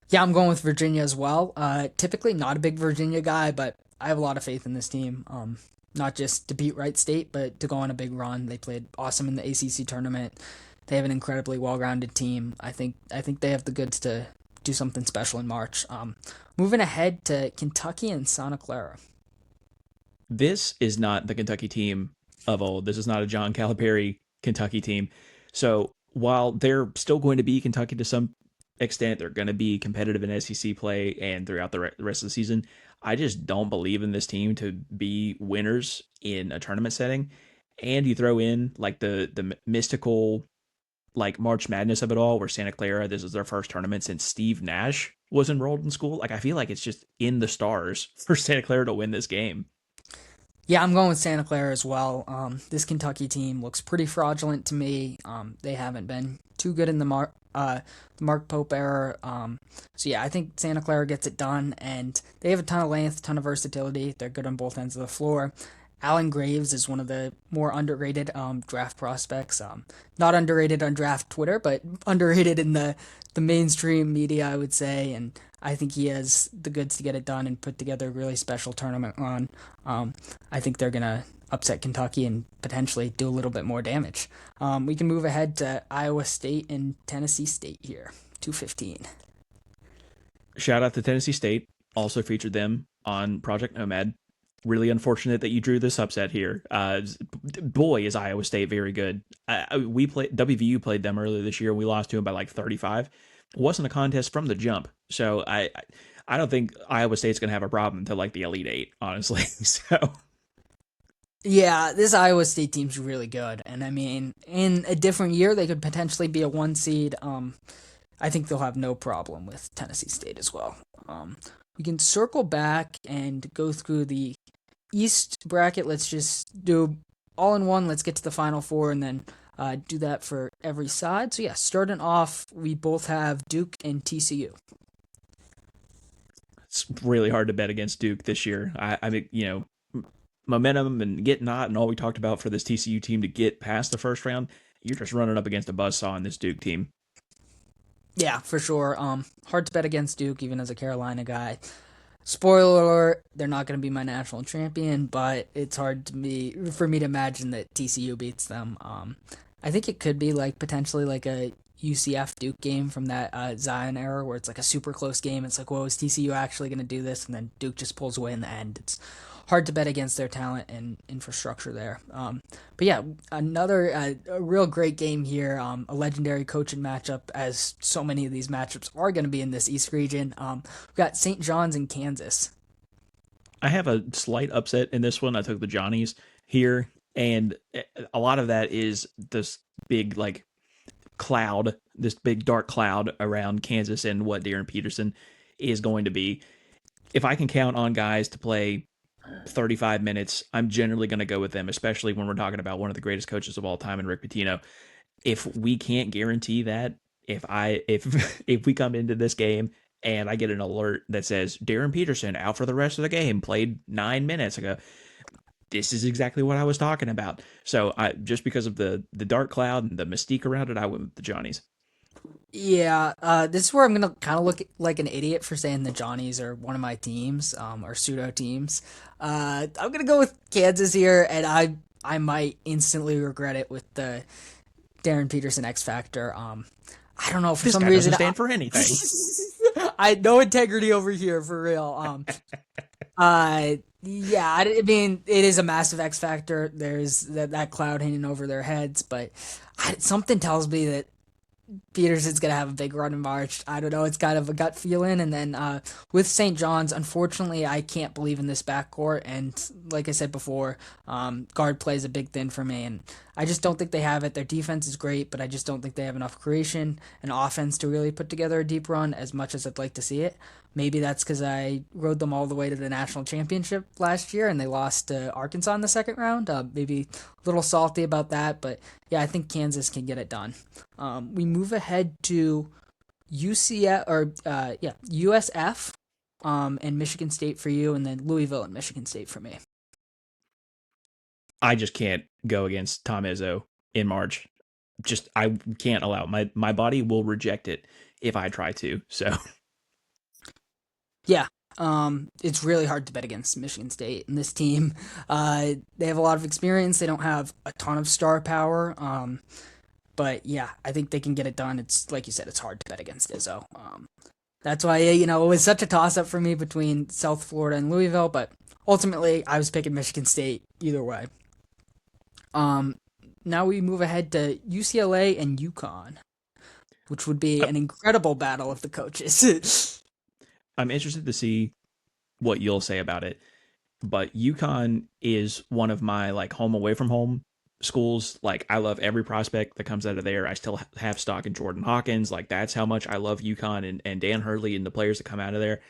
Yeah, I'm going with Virginia as well. Typically not a big Virginia guy, but I have a lot of faith in this team. Not just to beat Wright State, but to go on a big run. They played awesome in the ACC tournament. They have an incredibly well-rounded team. I think they have the goods to do something special in March. Moving ahead to Kentucky and Santa Clara. This is not the Kentucky team of old. This is not a John Calipari Kentucky team. So while they're still going to be Kentucky to some extent, they're going to be competitive in SEC play and throughout the rest of the season. I just don't believe in this team to be winners in a tournament setting. And you throw in like the mystical like March Madness of it all, where Santa Clara, this is their first tournament since Steve Nash was enrolled in school. Like I feel like it's just in the stars for Santa Clara to win this game. Yeah, I'm going with Santa Clara as well. This Kentucky team looks pretty fraudulent to me. They haven't been too good in the Mark Pope era. So yeah, I think Santa Clara gets it done, and they have a ton of length, ton of versatility. They're good on both ends of the floor. Alan Graves is one of the more underrated draft prospects. Not underrated on draft Twitter, but underrated in the mainstream media, I would say. And I think he has the goods to get it done and put together a really special tournament run. I think they're gonna upset Kentucky and potentially do a little bit more damage. We can move ahead to Iowa State and Tennessee State here. 215. Shout out to Tennessee State. Also featured them on Project Nomad. Really unfortunate that you drew this upset here. Boy, is Iowa State very good. We played WVU played them earlier this year. We lost to them by like 35. It wasn't a contest from the jump, so I don't think Iowa State's gonna have a problem until like the Elite Eight, honestly. So Yeah, this Iowa State team's really good, and I mean, in a different year, they could potentially be a one seed. I think they'll have no problem with Tennessee State as well. We can circle back and go through the East bracket. Let's just do all in one. Let's get to the Final Four and then do that for every side. So yeah, starting off, we both have Duke and TCU. it's really hard to bet against Duke this year. I mean, momentum and getting hot and all we talked about for this TCU team to get past the first round. you're just running up against a buzzsaw in this Duke team. Yeah, for sure. Hard to bet against Duke, even as a Carolina guy. Spoiler alert, they're not going to be my national champion, but it's hard for me to imagine that TCU beats them. I think it could be like potentially like a UCF Duke game from that Zion era where it's like a super close game. It's like, well, is TCU actually going to do this? And then Duke just pulls away in the end. It's hard to bet against their talent and infrastructure there. But yeah, another a real great game here. A legendary coaching matchup, as so many of these matchups are going to be in this East region. We've got St. John's and Kansas. I have a slight upset in this one. I took the Johnnies here, and a lot of that is this big like cloud, this big dark cloud around Kansas and what Darren Peterson is going to be. If I can count on guys to play 35 minutes, I'm generally going to go with them, especially when we're talking about one of the greatest coaches of all time in Rick Pitino. If we can't guarantee that, if we come into this game and I get an alert that says Darren Peterson out for the rest of the game, played 9 minutes, I go, this is exactly what I was talking about. So I just because of the dark cloud and the mystique around it, I went with the Johnnies. Yeah, this is where I'm gonna kind of look like an idiot for saying the Johnnies are one of my teams, or pseudo teams. I'm gonna go with Kansas here, and I might instantly regret it with the Darren Peterson X Factor. I don't know for This some guy reason. doesn't stand for anything. I no integrity over here for real. Yeah, I mean it is a massive X Factor. There's that cloud hanging over their heads, but something tells me that Peterson's gonna have a big run in March. I don't know. It's kind of a gut feeling. And then with St. John's, unfortunately, I can't believe in this backcourt. And like I said before, guard play is a big thing for me, and I just don't think they have it. Their defense is great, but I just don't think they have enough creation and offense to really put together a deep run as much as I'd like to see it. Maybe that's because I rode them all the way to the national championship last year and they lost to Arkansas in the second round. Maybe a little salty about that, but yeah, I think Kansas can get it done. We move ahead to UCF or yeah USF and Michigan State for you, and then Louisville and Michigan State for me. I just can't go against Tom Izzo in March. Just I can't allow it. My body will reject it if I try to. So Yeah, it's really hard to bet against Michigan State and this team. They have a lot of experience. They don't have a ton of star power. But yeah, I think they can get it done. It's like you said, it's hard to bet against Izzo. That's why it was such a toss up for me between South Florida and Louisville. But ultimately, I was picking Michigan State either way. Um, Now we move ahead to UCLA and UConn, which would be uh, an incredible battle of the coaches. I'm interested to see what you'll say about it. But UConn is one of my like home away from home schools. Like I love every prospect that comes out of there. I still have stock in Jordan Hawkins. Like that's how much I love UConn and Dan Hurley and the players that come out of there.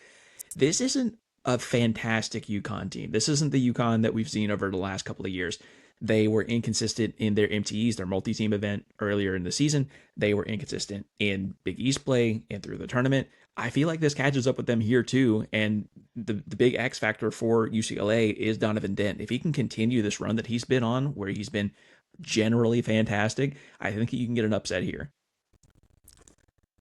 This isn't a fantastic UConn team. This isn't the UConn that we've seen over the last couple of years. They were inconsistent in their MTEs, their multi-team event earlier in the season. They were inconsistent in Big East play and through the tournament. I feel like this catches up with them here too. And the big X factor for UCLA is Donovan Dent. If he can continue this run that he's been on, where he's been generally fantastic, I think you can get an upset here.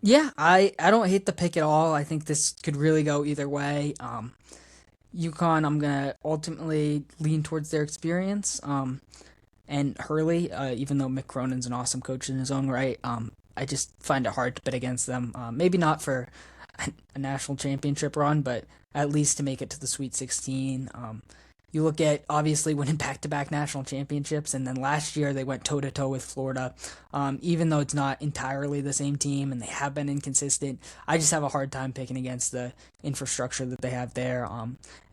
Yeah, I don't hate the pick at all. I think this could really go either way. UConn, I'm gonna ultimately lean towards their experience. And Hurley, even though Mick Cronin's an awesome coach in his own right, I just find it hard to bet against them. Maybe not for a national championship run, but at least to make it to the Sweet 16. You look at obviously winning back-to-back national championships, and then last year they went toe-to-toe with Florida. Even though it's not entirely the same team and they have been inconsistent, I just have a hard time picking against the infrastructure that they have there.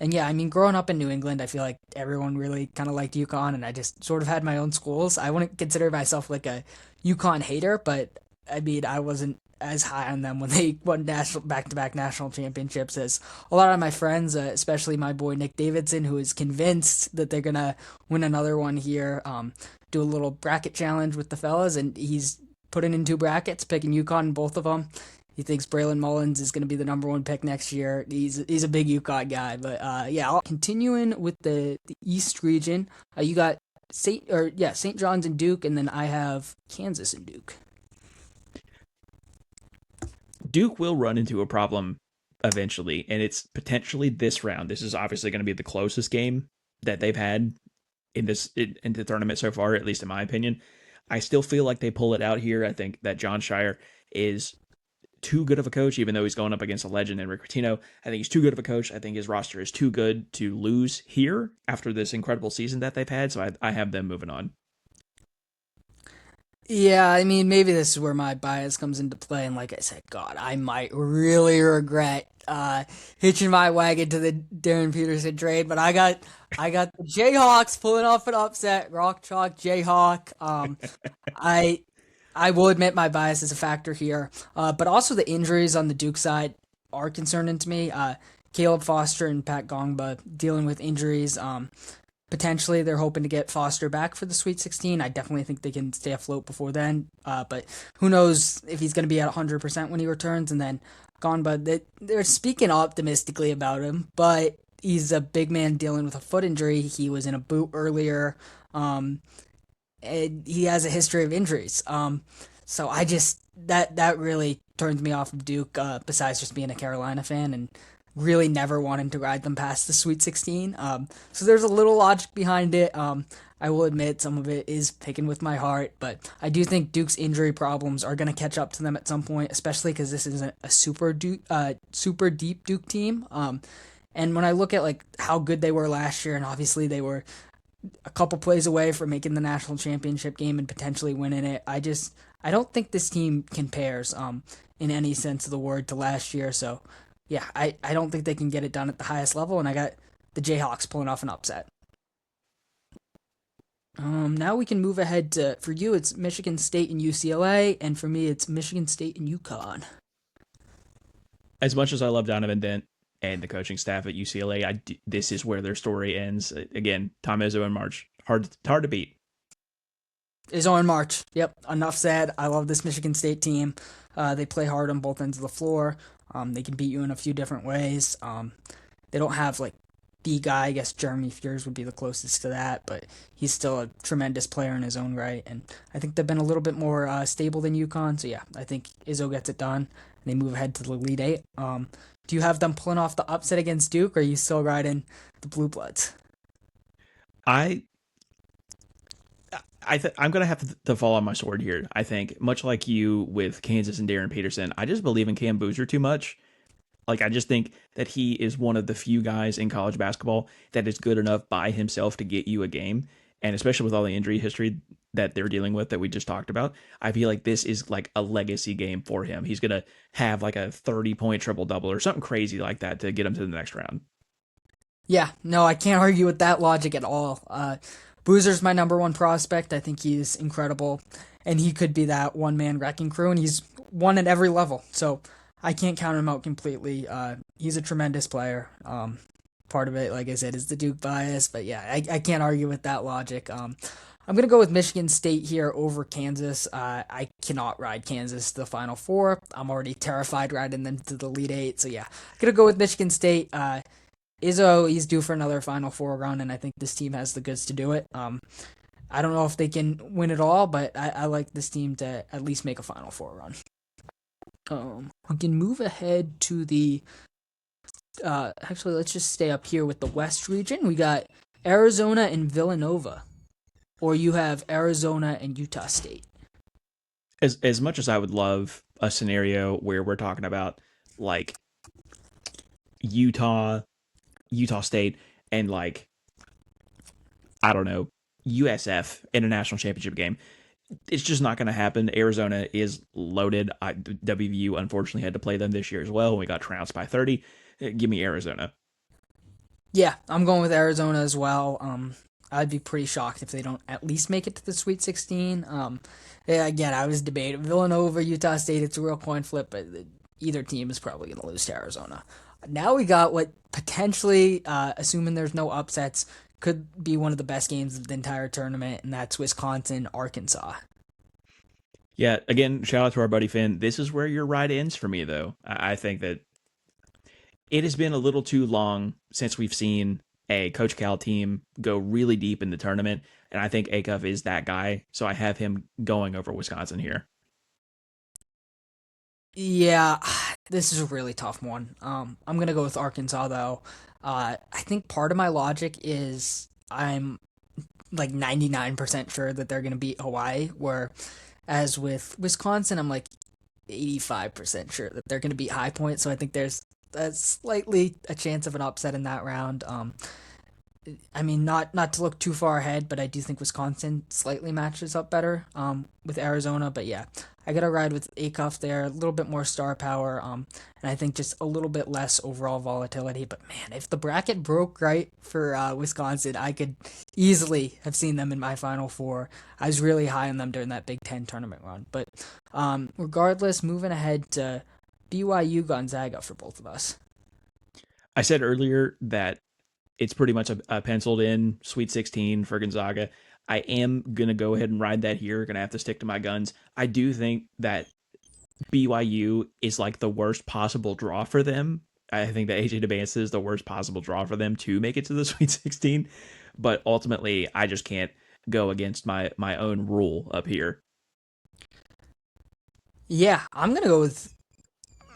And yeah, I mean, growing up in New England, I feel like everyone really kind of liked UConn, and I just sort of had my own schools. I wouldn't consider myself like a UConn hater, but I mean, I wasn't as high on them when they won national back-to-back national championships as a lot of my friends, especially my boy Nick Davidson, who is convinced that they're gonna win another one here. Do a little bracket challenge with the fellas, and he's putting in two brackets, picking UConn in both of them. He thinks Braylon Mullins is going to be the number one pick next year. He's a big UConn guy, but yeah, continuing with the East region, you got St. John's and Duke, and then I have Kansas and Duke. Duke will run into a problem eventually, and it's potentially this round. This is obviously going to be the closest game that they've had in the tournament so far, at least in my opinion. I still feel like they pull it out here. I think that John Shire is too good of a coach, even though he's going up against a legend in Rick Pitino. I think he's too good of a coach. I think his roster is too good to lose here after this incredible season that they've had. So I have them moving on. Yeah, I mean, maybe this is where my bias comes into play. And like I said, God, I might really regret hitching my wagon to the Darren Peterson trade. But I got the Jayhawks pulling off an upset. Rock chalk Jayhawk. I I will admit my bias is a factor here, but also the injuries on the Duke side are concerning to me. Caleb Foster and Pat Gongba dealing with injuries. Potentially, they're hoping to get Foster back for the Sweet 16. I definitely think they can stay afloat before then. But who knows if he's going to be at 100% when he returns. And then Gongba, they're speaking optimistically about him, but he's a big man dealing with a foot injury. He was in a boot earlier. And he has a history of injuries. So I just that really turns me off of Duke. Besides just being a Carolina fan and really never wanting to ride them past the Sweet 16. So there's a little logic behind it. I will admit some of it is picking with my heart, but I do think Duke's injury problems are going to catch up to them at some point, especially because this isn't a super deep Duke team. And when I look at like how good they were last year, and obviously they were a couple plays away from making the national championship game and potentially winning it. I don't think this team compares in any sense of the word to last year. So yeah, I don't think they can get it done at the highest level, and I got the Jayhawks pulling off an upset. Now we can move ahead to for you it's Michigan State and UCLA, and for me it's Michigan State and UConn. As much as I love Donovan Dent and the coaching staff at UCLA, this is where their story ends. Again, Tom Izzo in March, hard to beat. Izzo in March. Yep. Enough said. I love this Michigan State team. They play hard on both ends of the floor. They can beat you in a few different ways. They don't have like the guy. I guess Jeremy Fears would be the closest to that, but he's still a tremendous player in his own right. And I think they've been a little bit more stable than UConn. So yeah, I think Izzo gets it done. And they move ahead to the Elite Eight. Do you have them pulling off the upset against Duke, or are you still riding the Blue Bloods? I I'm gonna have to fall on my sword here. I think much like you with Kansas and Darren Peterson, I just believe in Cam Boozer too much. Like I just think that he is one of the few guys in college basketball that is good enough by himself to get you a game, and especially with all the injury history that they're dealing with that we just talked about, I feel like this is like a legacy game for him. He's gonna have like a 30-point triple double or something crazy like that to get him to the next round. Yeah, no, I can't argue with that logic at all. Boozer's my number one prospect. I think he's incredible, and he could be that one man wrecking crew, and he's won at every level. So I can't count him out completely. He's a tremendous player. Part of it, like I said, is the Duke bias, but yeah, I can't argue with that logic. I'm gonna go with Michigan State here over Kansas. I cannot ride Kansas to the Final Four. I'm already terrified riding them to the Elite Eight. So yeah, gonna go with Michigan State. Izzo, he's due for another Final Four run, and I think this team has the goods to do it. I don't know if they can win it all, but I like this team to at least make a Final Four run. We can move ahead to the. Actually, let's just stay up here with the West region. We got Arizona and Villanova, or you have Arizona and Utah State. As much as I would love a scenario where we're talking about like Utah, Utah State, and like I don't know USF in a national championship game, it's just not going to happen. Arizona is loaded. WVU unfortunately had to play them this year as well. We got trounced by 30. Give me Arizona. Yeah, I'm going with Arizona as well. I'd be pretty shocked if they don't at least make it to the Sweet 16. Yeah, again, I was debating Villanova, Utah State. It's a real coin flip, but either team is probably going to lose to Arizona. Now we got what potentially, assuming there's no upsets, could be one of the best games of the entire tournament, and that's Wisconsin, Arkansas. Yeah, again, shout out to our buddy Finn. This is where your ride ends for me, though. I think that it has been a little too long since we've seen a Coach Cal team go really deep in the tournament. and I think Acuff is that guy. So I have him going over Wisconsin here. Yeah, this is a really tough one. I'm gonna go with Arkansas though. I think part of my logic is I'm like 99% sure that they're gonna beat Hawaii, where as with Wisconsin, I'm like 85% sure that they're gonna beat High Point. So I think there's slightly a chance of an upset in that round. I mean, not to look too far ahead, but I do think Wisconsin slightly matches up better with Arizona. But yeah, I gotta ride with Acuff there. A little bit more star power, and I think just a little bit less overall volatility. But man, if the bracket broke right for Wisconsin, I could easily have seen them in my Final Four. I was really high on them during that Big Ten tournament run. But regardless, moving ahead to BYU Gonzaga for both of us. I said earlier that it's pretty much a penciled in Sweet 16 for Gonzaga. I am going to go ahead and ride that here. Going to have to stick to my guns. I do think that BYU is like the worst possible draw for them. I think that AJ DeBance is the worst possible draw for them to make it to the Sweet 16. But ultimately, I just can't go against my own rule up here. Yeah, I'm gonna go with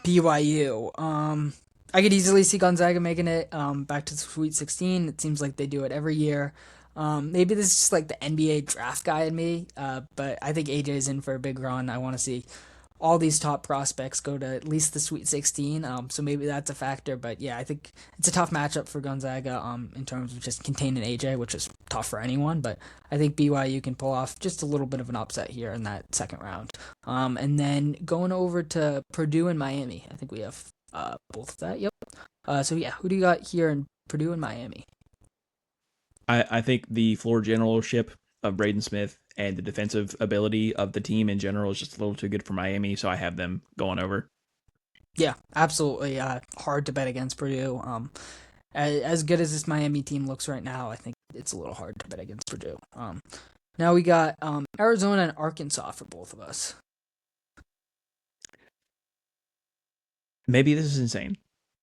BYU. I could easily see Gonzaga making it back to the Sweet 16. It seems like they do it every year. Maybe this is just like the NBA draft guy in me, but I think AJ is in for a big run. I want to see all these top prospects go to at least the Sweet 16. So maybe that's a factor. But yeah, I think it's a tough matchup for Gonzaga in terms of just containing AJ, which is tough for anyone. But I think BYU can pull off just a little bit of an upset here in that second round. And then going over to Purdue and Miami. I think we have both of that. Yep. So yeah, who do you got here in Purdue and Miami? I think the floor generalship of Braden Smith and the defensive ability of the team in general is just a little too good for Miami, so I have them going over. Yeah, absolutely. Hard to bet against Purdue. As good as this Miami team looks right now, I think it's a little hard to bet against Purdue. Now we got Arizona and Arkansas for both of us. Maybe this is insane.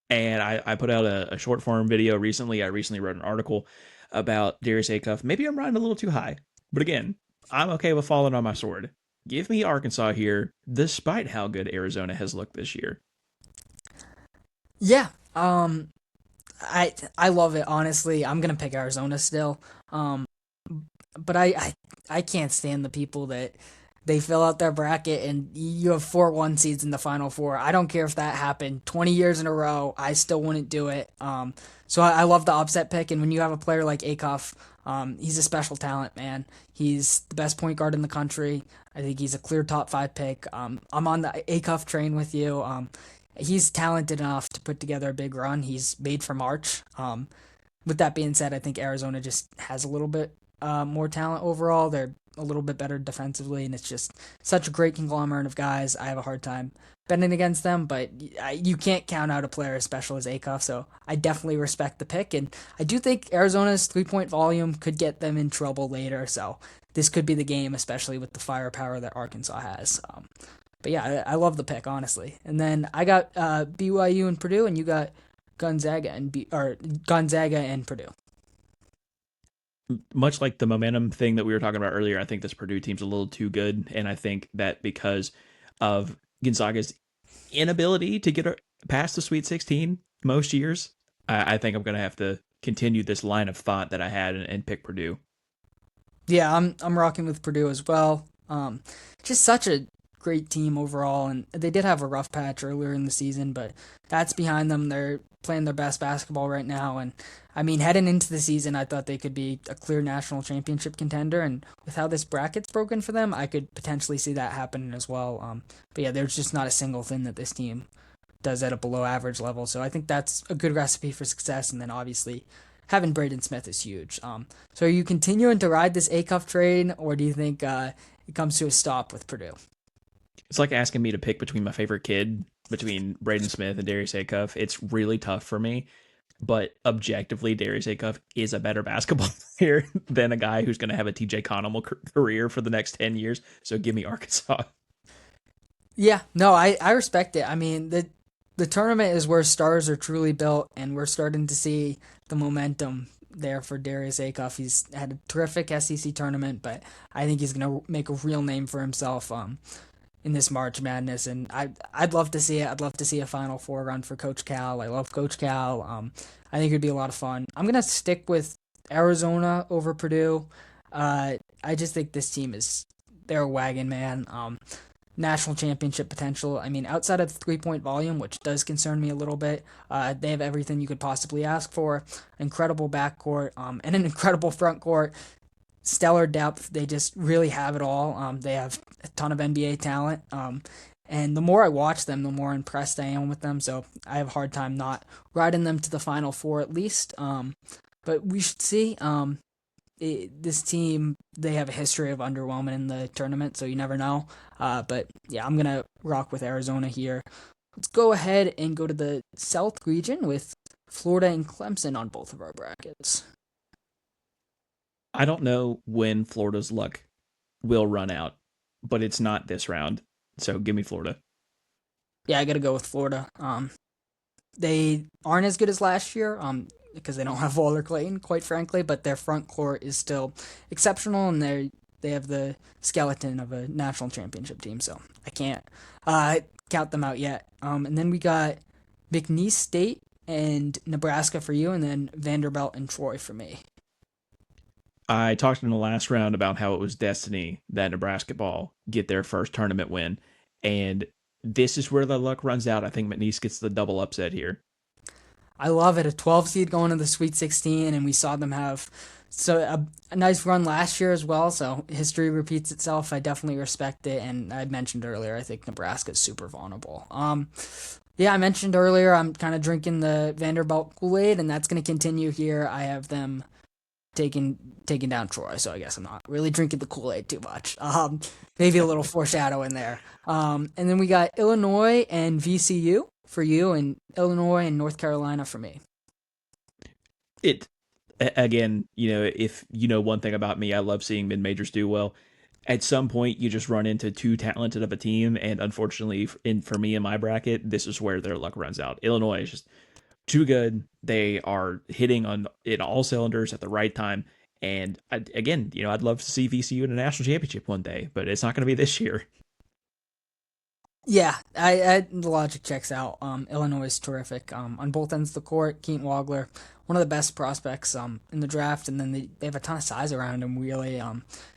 And I put out a short form video recently. I recently wrote an article about Darius Acuff. Maybe I'm riding a little too high, but again, I'm okay with falling on my sword. Give me Arkansas here, despite how good Arizona has looked this year. Yeah. I love it. Honestly, I'm gonna pick Arizona still. Um, but I can't stand the people that they fill out their bracket and you have 4 1 seeds in the final four. I don't care if that happened 20 years in a row. I still wouldn't do it. So I love the upset pick. And when you have a player like Acuff, he's a special talent, man. He's the best point guard in the country. I think he's a clear top 5 pick. I'm on the Acuff train with you. He's talented enough to put together a big run. He's made for March. With that being said, I think Arizona just has a little bit more talent overall. They're a little bit better defensively, and it's just such a great conglomerate of guys. I have a hard time betting against them, but you can't count out a player as special as Acuff, so I definitely respect the pick. And I do think Arizona's 3 point volume could get them in trouble later, so this could be the game, especially with the firepower that Arkansas has. But yeah, I love the pick, honestly. And then I got BYU and Purdue, and you got Gonzaga and Purdue. Much like the momentum thing that we were talking about earlier, I think this Purdue team's a little too good, and I think that because of Gonzaga's inability to get past the Sweet 16 most years, I think I'm going to have to continue this line of thought that I had and pick Purdue. Yeah, I'm rocking with Purdue as well. Just such a great team overall, and they did have a rough patch earlier in the season, but that's behind them. They're playing their best basketball right now, and I mean, heading into the season, I thought they could be a clear national championship contender, and with how this bracket's broken for them, I could potentially see that happening as well. But yeah, there's just not a single thing that this team does at a below average level, so I think that's a good recipe for success. And then obviously having Braden Smith is huge. So are you continuing to ride this Acuff train, or do you think it comes to a stop with Purdue? It's like asking me to pick between my favorite kid, between Braden Smith and Darius Acuff. It's really tough for me. But objectively, Darius Acuff is a better basketball player than a guy who's going to have a TJ Connell career for the next 10 years. So give me Arkansas. Yeah, no, I respect it. I mean, the tournament is where stars are truly built, and we're starting to see the momentum there for Darius Acuff. He's had a terrific SEC tournament, but I think he's going to make a real name for himself in this March Madness, and I'd love to see it. I'd love to see a Final Four run for Coach Cal. I love Coach Cal. I think it'd be a lot of fun. I'm gonna stick with Arizona over Purdue. I just think this team is they're a wagon, man. National championship potential. I mean, outside of the 3 point volume, which does concern me a little bit, they have everything you could possibly ask for. Incredible backcourt, and an incredible front court. Stellar depth. They just really have it all. They have a ton of NBA talent. And the more I watch them, the more impressed I am with them. So I have a hard time not riding them to the Final Four at least. But we should see. This team, they have a history of underwhelming in the tournament, so you never know. But yeah, I'm going to rock with Arizona here. Let's go ahead and go to the South region with Florida and Clemson on both of our brackets. I don't know when Florida's luck will run out, but it's not this round. So give me Florida. Yeah, I got to go with Florida. They aren't as good as last year, because they don't have Waller Clayton, quite frankly, but their front court is still exceptional, and they have the skeleton of a national championship team, so I can't count them out yet. And then we got McNeese State and Nebraska for you, and then Vanderbilt and Troy for me. I talked in the last round about how it was destiny that Nebraska ball get their first tournament win, and this is where the luck runs out. I think McNeese gets the double upset here. I love it. A 12 seed going to the Sweet 16, and we saw them have a nice run last year as well. So history repeats itself. I definitely respect it, and I mentioned earlier I think Nebraska is super vulnerable. Yeah, I mentioned earlier I'm kind of drinking the Vanderbilt Kool-Aid, and that's going to continue here. I have them taking down Troy, so I guess I'm not really drinking the Kool-Aid too much. Maybe a little foreshadowing there. And then we got Illinois and VCU for you, and Illinois and North Carolina for me. It again, if you know one thing about me, I love seeing mid majors do well. At some point, you just run into too talented of a team, and unfortunately, for me in my bracket, this is where their luck runs out. Illinois is just too good. They are hitting on in all cylinders at the right time. And again, I'd love to see VCU in a national championship one day, but it's not going to be this year. Yeah, the logic checks out. Illinois is terrific on both ends of the court. Keaton Wagler, one of the best prospects in the draft, and then they have a ton of size around him. Really,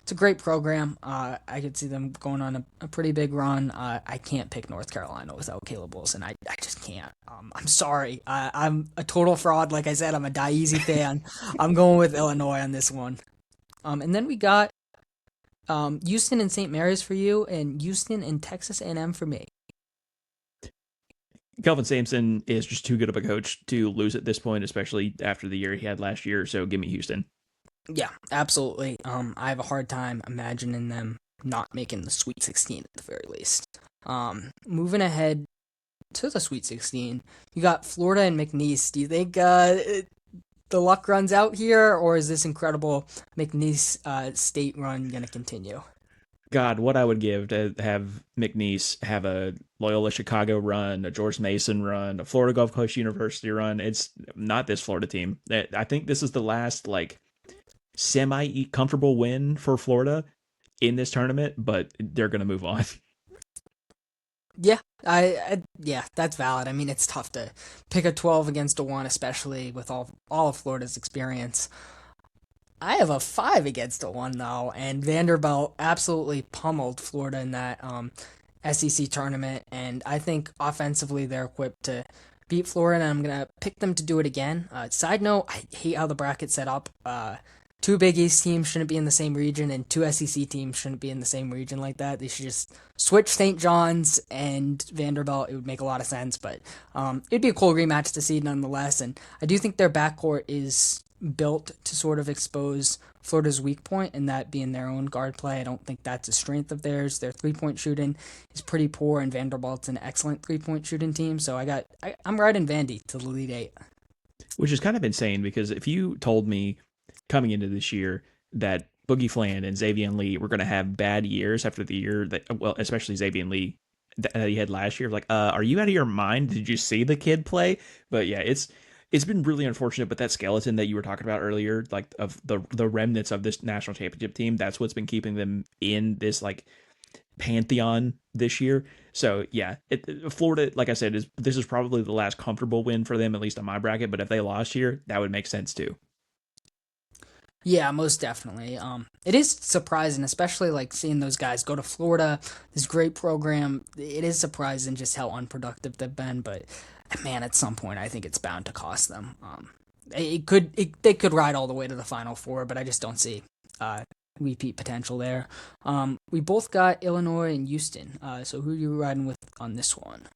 it's a great program. I could see them going on a pretty big run. I can't pick North Carolina without Caleb Wilson. I just can't. I'm sorry. I'm a total fraud. Like I said, I'm a Die Easy fan. I'm going with Illinois on this one. And then we got Houston and St. Mary's for you, and Houston and Texas A&M for me. Kelvin Sampson is just too good of a coach to lose at this point, especially after the year he had last year. So give me Houston. Yeah, absolutely. I have a hard time imagining them not making the Sweet 16 at the very least. Moving ahead to the Sweet 16, you got Florida and McNeese. Do you think the luck runs out here, or is this incredible McNeese state run going to continue? God, what I would give to have McNeese have a Loyola Chicago run, a George Mason run, a Florida Gulf Coast University run. It's not this Florida team. I think this is the last semi comfortable win for Florida in this tournament, but they're going to move on. Yeah, yeah, that's valid. I mean, it's tough to pick a 12 against a 1, especially with all of Florida's experience. I have a 5 against a 1 though, and Vanderbilt absolutely pummeled Florida in that SEC tournament, and I think offensively they're equipped to beat Florida, and I'm gonna pick them to do it again. Side note, I hate how the bracket's set up. Two Big East teams shouldn't be in the same region, and two SEC teams shouldn't be in the same region like that. They should just switch St. John's and Vanderbilt. It would make a lot of sense, but it'd be a cool rematch to see nonetheless. And I do think their backcourt is built to sort of expose Florida's weak point, and that being their own guard play. I don't think that's a strength of theirs. Their 3 point shooting is pretty poor, and Vanderbilt's an excellent 3 point shooting team. So I'm riding Vandy to the Elite Eight. Which is kind of insane because if you told me coming into this year that Boogie Flan and Xavier Lee were going to have bad years after the year that, well, especially Xavier Lee that he had last year, are you out of your mind? Did you see the kid play? But yeah, it's been really unfortunate, but that skeleton that you were talking about earlier, like of the remnants of this national championship team, that's what's been keeping them in this like pantheon this year. So yeah, Florida, like I said, is this is probably the last comfortable win for them, at least on my bracket. But if they lost here, that would make sense too. Yeah, most definitely. It is surprising, especially like seeing those guys go to Florida, this great program. It is surprising just how unproductive they've been, but man, at some point, I think it's bound to cost them. They could ride all the way to the Final Four, but I just don't see uh, repeat potential there. We both got Illinois and Houston. So who are you riding with on this one?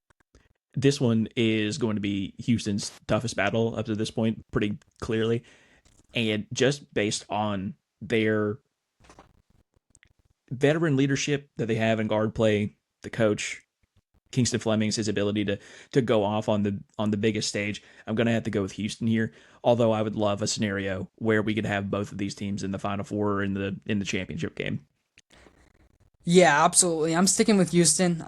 This one is going to be Houston's toughest battle up to this point, pretty clearly, and just based on their veteran leadership that they have in guard play, the coach Kingston Fleming's his ability to go off on the biggest stage. I'm gonna have to go with Houston here. Although I would love a scenario where we could have both of these teams in the Final Four or in the championship game. Yeah, absolutely. I'm sticking with Houston.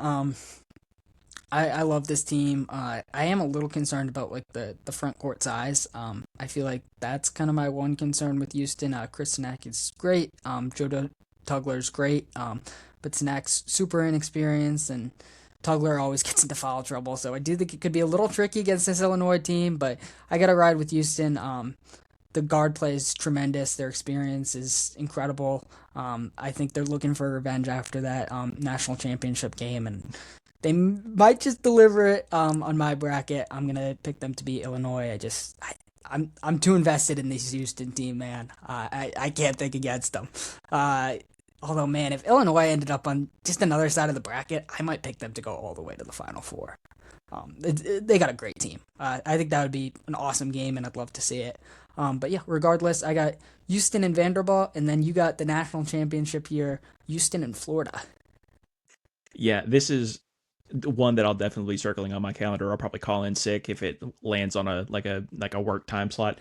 I love this team. I am a little concerned about like the front court size. I feel like that's kind of my one concern with Houston. Chris Sinek is great. Tugler's great. But Sinek's super inexperienced and Tugler always gets into foul trouble. So I do think it could be a little tricky against this Illinois team, but I got to ride with Houston. The guard play is tremendous. Their experience is incredible. I think they're looking for revenge after that national championship game, and they might just deliver it on my bracket. I'm gonna pick them to beat Illinois. I'm too invested in this Houston team, man. I can't think against them. Although, man, if Illinois ended up on just another side of the bracket, I might pick them to go all the way to the Final Four. They got a great team. I think that would be an awesome game, and I'd love to see it. But yeah, regardless, I got Houston and Vanderbilt, and then you got the national championship here, Houston and Florida. Yeah, this is one that I'll definitely be circling on my calendar. I'll probably call in sick if it lands on a work time slot.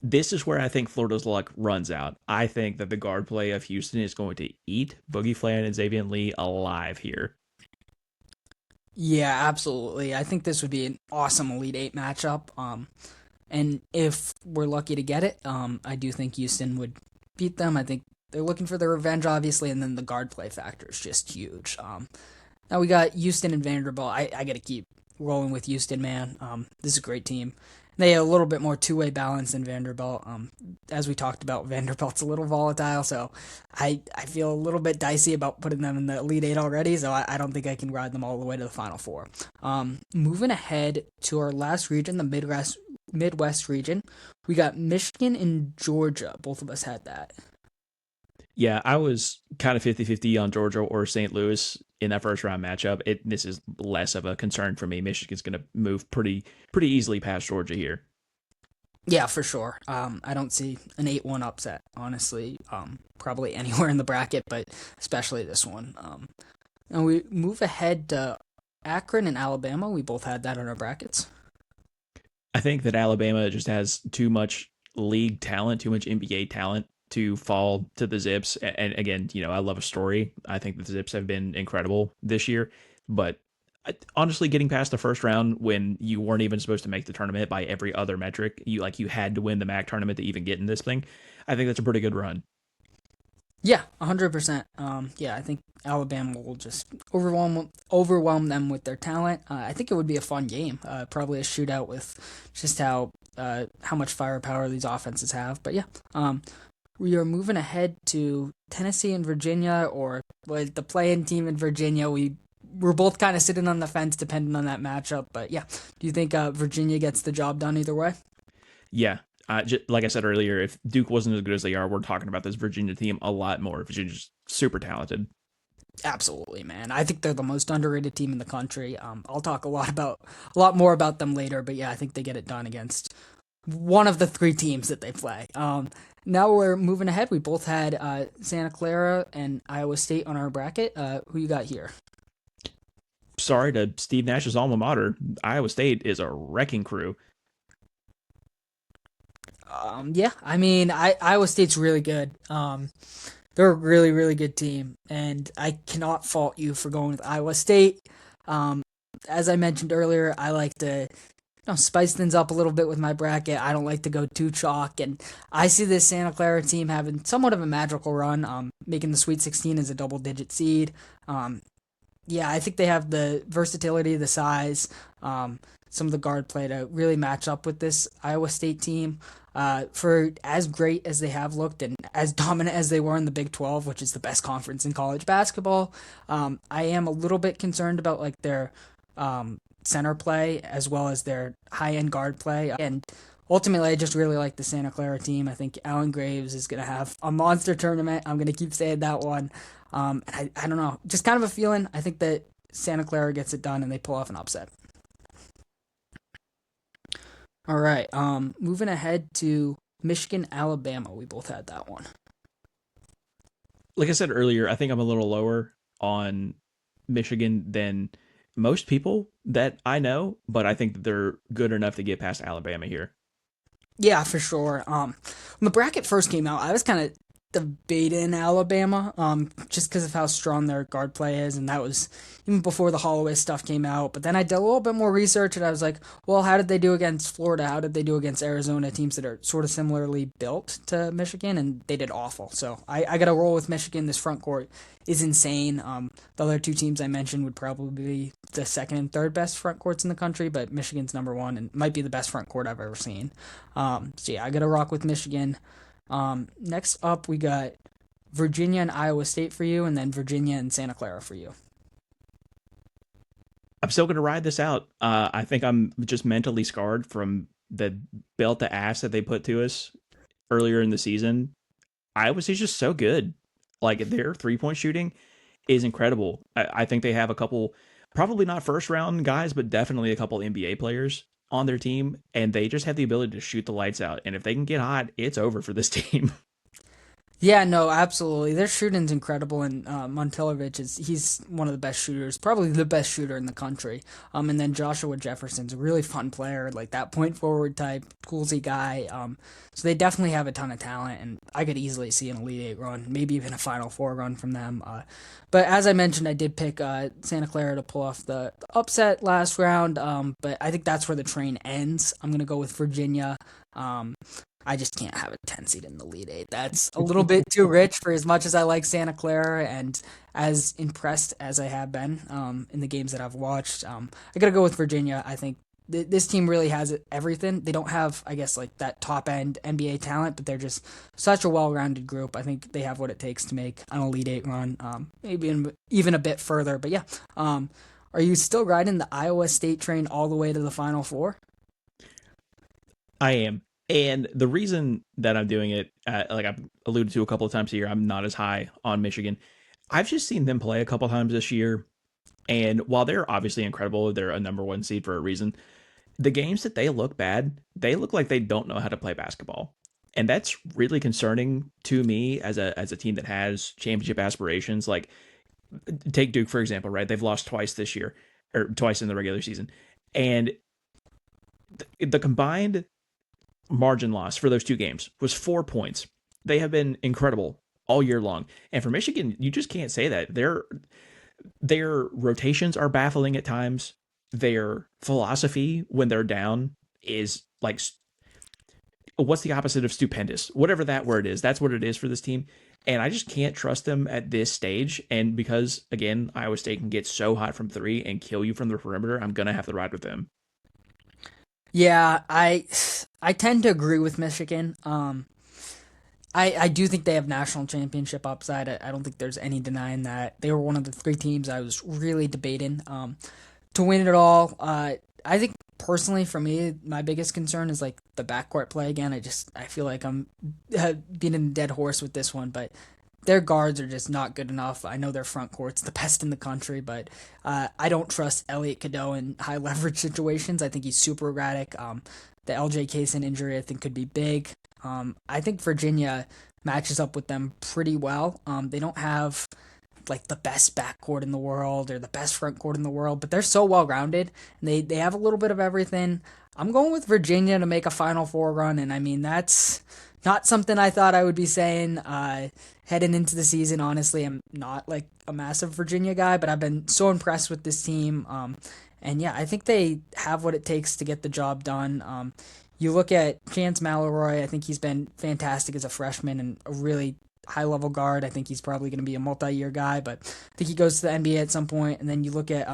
This is where I think Florida's luck runs out. I think that the guard play of Houston is going to eat Boogie Flan and Xavier Lee alive here. Yeah, absolutely. I think this would be an awesome Elite Eight matchup. And if we're lucky to get it, I do think Houston would beat them. I think they're looking for their revenge, obviously, and then the guard play factor is just huge. Now we got Houston and Vanderbilt. I got to keep rolling with Houston, man. This is a great team. They have a little bit more two-way balance than Vanderbilt. As we talked about, Vanderbilt's a little volatile, so I feel a little bit dicey about putting them in the Elite Eight already, so I don't think I can ride them all the way to the Final Four. Moving ahead to our last region, the Midwest region, we got Michigan and Georgia. Both of us had that. Yeah, I was kind of 50-50 on Georgia or St. Louis in that first round matchup. This is less of a concern for me. Michigan's going to move pretty easily past Georgia here. Yeah, for sure. I don't see an 8-1 upset, honestly. Probably anywhere in the bracket, but especially this one. And we move ahead to Akron and Alabama. We both had that on our brackets. I think that Alabama just has too much league talent, too much NBA talent to fall to the Zips. And again, I love a story. I think that the Zips have been incredible this year, but honestly, getting past the first round when you weren't even supposed to make the tournament by every other metric, you had to win the MAC tournament to even get in this thing. I think that's a pretty good run. Yeah, 100%. Yeah, I think Alabama will just overwhelm them with their talent. I think it would be a fun game. Probably a shootout with just how much firepower these offenses have. But yeah, we are moving ahead to Tennessee and Virginia, or the play-in team in Virginia. We're both kind of sitting on the fence depending on that matchup. But yeah, do you think Virginia gets the job done either way? Yeah. Like I said earlier, if Duke wasn't as good as they are, we're talking about this Virginia team a lot more. Virginia's super talented. Absolutely, man. I think they're the most underrated team in the country. I'll talk a lot more about them later, but yeah, I think they get it done against one of the three teams that they play. Now we're moving ahead. We both had Santa Clara and Iowa State on our bracket. Who you got here? Sorry to Steve Nash's alma mater. Iowa State is a wrecking crew. Yeah, I mean, Iowa State's really good. They're a really, really good team, and I cannot fault you for going with Iowa State. As I mentioned earlier, I like to Spice things up a little bit with my bracket. I don't like to go too chalk, and I see this Santa Clara team having somewhat of a magical run, making the Sweet 16 as a double-digit seed. Um, yeah, I think they have the versatility, the size, some of the guard play to really match up with this Iowa State team. For as great as they have looked and as dominant as they were in the Big 12, which is the best conference in college basketball, I am a little bit concerned about like their center play as well as their high end guard play. And ultimately, I just really like the Santa Clara team. I think Alan Graves is going to have a monster tournament. I'm going to keep saying that one. I don't know, just kind of a feeling. I think that Santa Clara gets it done and they pull off an upset. All right. Moving ahead to Michigan, Alabama. We both had that one. Like I said earlier, I think I'm a little lower on Michigan than most people that I know, but I think that they're good enough to get past Alabama here. Yeah, for sure. When the bracket first came out, I was kind of debating Alabama, just because of how strong their guard play is, and that was even before the Holloway stuff came out. But then I did a little bit more research, and I was like, well, how did they do against Florida? How did they do against Arizona, teams that are sort of similarly built to Michigan? And they did awful. So I got to roll with Michigan. This front court is insane. The other two teams I mentioned would probably be the second and third best front courts in the country, but Michigan's number one and might be the best front court I've ever seen. So yeah, I got to rock with Michigan. Next up, we got Virginia and Iowa State for you, and then Virginia and Santa Clara for you. I'm still going to ride this out. I think I'm just mentally scarred from the belt to ass that they put to us earlier in the season. Iowa State's just so good. Like their 3-point shooting is incredible. I think they have a couple, probably not first round guys, but definitely a couple NBA players on their team, and they just have the ability to shoot the lights out. And if they can get hot, it's over for this team. Yeah, no, absolutely. Their shooting's incredible, and Montelovich he's one of the best shooters, probably the best shooter in the country. And then Joshua Jefferson's a really fun player, like that point forward type, toolsy guy. So they definitely have a ton of talent, and I could easily see an Elite Eight run, maybe even a Final Four run from them. But as I mentioned, I did pick Santa Clara to pull off the upset last round. But I think that's where the train ends. I'm gonna go with Virginia. Um, I just can't have a 10 seed in the Elite Eight. That's a little bit too rich for as much as I like Santa Clara and as impressed as I have been in the games that I've watched. I got to go with Virginia. I think this team really has everything. They don't have, I guess, like that top end NBA talent, but they're just such a well rounded group. I think they have what it takes to make an Elite Eight run, maybe even a bit further. But yeah, are you still riding the Iowa State train all the way to the Final Four? I am. And the reason that I'm doing it, like I've alluded to a couple of times here, I'm not as high on Michigan. I've just seen them play a couple of times this year. And while they're obviously incredible, they're a number one seed for a reason. The games that they look bad, they look like they don't know how to play basketball. And that's really concerning to me as a team that has championship aspirations. Like take Duke for example, right? They've lost twice this year, or twice in the regular season. And the combined margin loss for those two games was 4 points. They have been incredible all year long. And for Michigan, you just can't say that. Their rotations are baffling at times. Their philosophy when they're down is like what's the opposite of stupendous? Whatever that word is, that's what it is for this team. And I just can't trust them at this stage. And because again, Iowa State can get so hot from three and kill you from the perimeter, I'm gonna have to ride with them. Yeah, I tend to agree with Michigan. I do think they have national championship upside. I don't think there's any denying that. They were one of the three teams I was really debating to win it all. I think personally for me, my biggest concern is like the backcourt play again. I feel like I'm beating a dead horse with this one, but their guards are just not good enough. I know their front court's the best in the country, but I don't trust Elliot Cadeau in high leverage situations. I think he's super erratic. The LJ Kaysen injury I think could be big. I think Virginia matches up with them pretty well. They don't have like the best backcourt in the world or the best front court in the world, but they're so well rounded and they have a little bit of everything. I'm going with Virginia to make a Final Four run, and I mean that's not something I thought I would be saying heading into the season. Honestly, I'm not like a massive Virginia guy, but I've been so impressed with this team. And yeah, I think they have what it takes to get the job done. You look at Chance Mallory. I think he's been fantastic as a freshman and a really high level guard. I think he's probably going to be a multi year guy, but I think he goes to the NBA at some point. And then you look at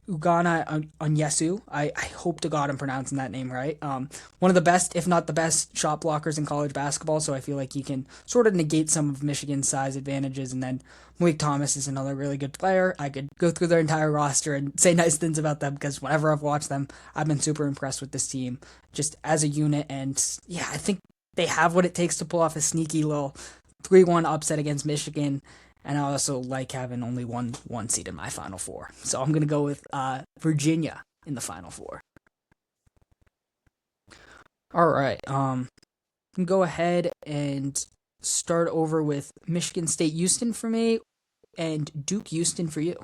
Ugana Onyesu. I hope to God I'm pronouncing that name right. One of the best, if not the best, shot blockers in college basketball. So I feel like he can sort of negate some of Michigan's size advantages. And then Malik Thomas is another really good player. I could go through their entire roster and say nice things about them because whenever I've watched them, I've been super impressed with this team just as a unit. And yeah, I think they have what it takes to pull off a sneaky little 3-1 upset against Michigan. And I also like having only one seed in my Final Four. So I'm going to go with Virginia in the Final Four. All right. Go ahead and start over with Michigan State Houston for me and Duke Houston for you.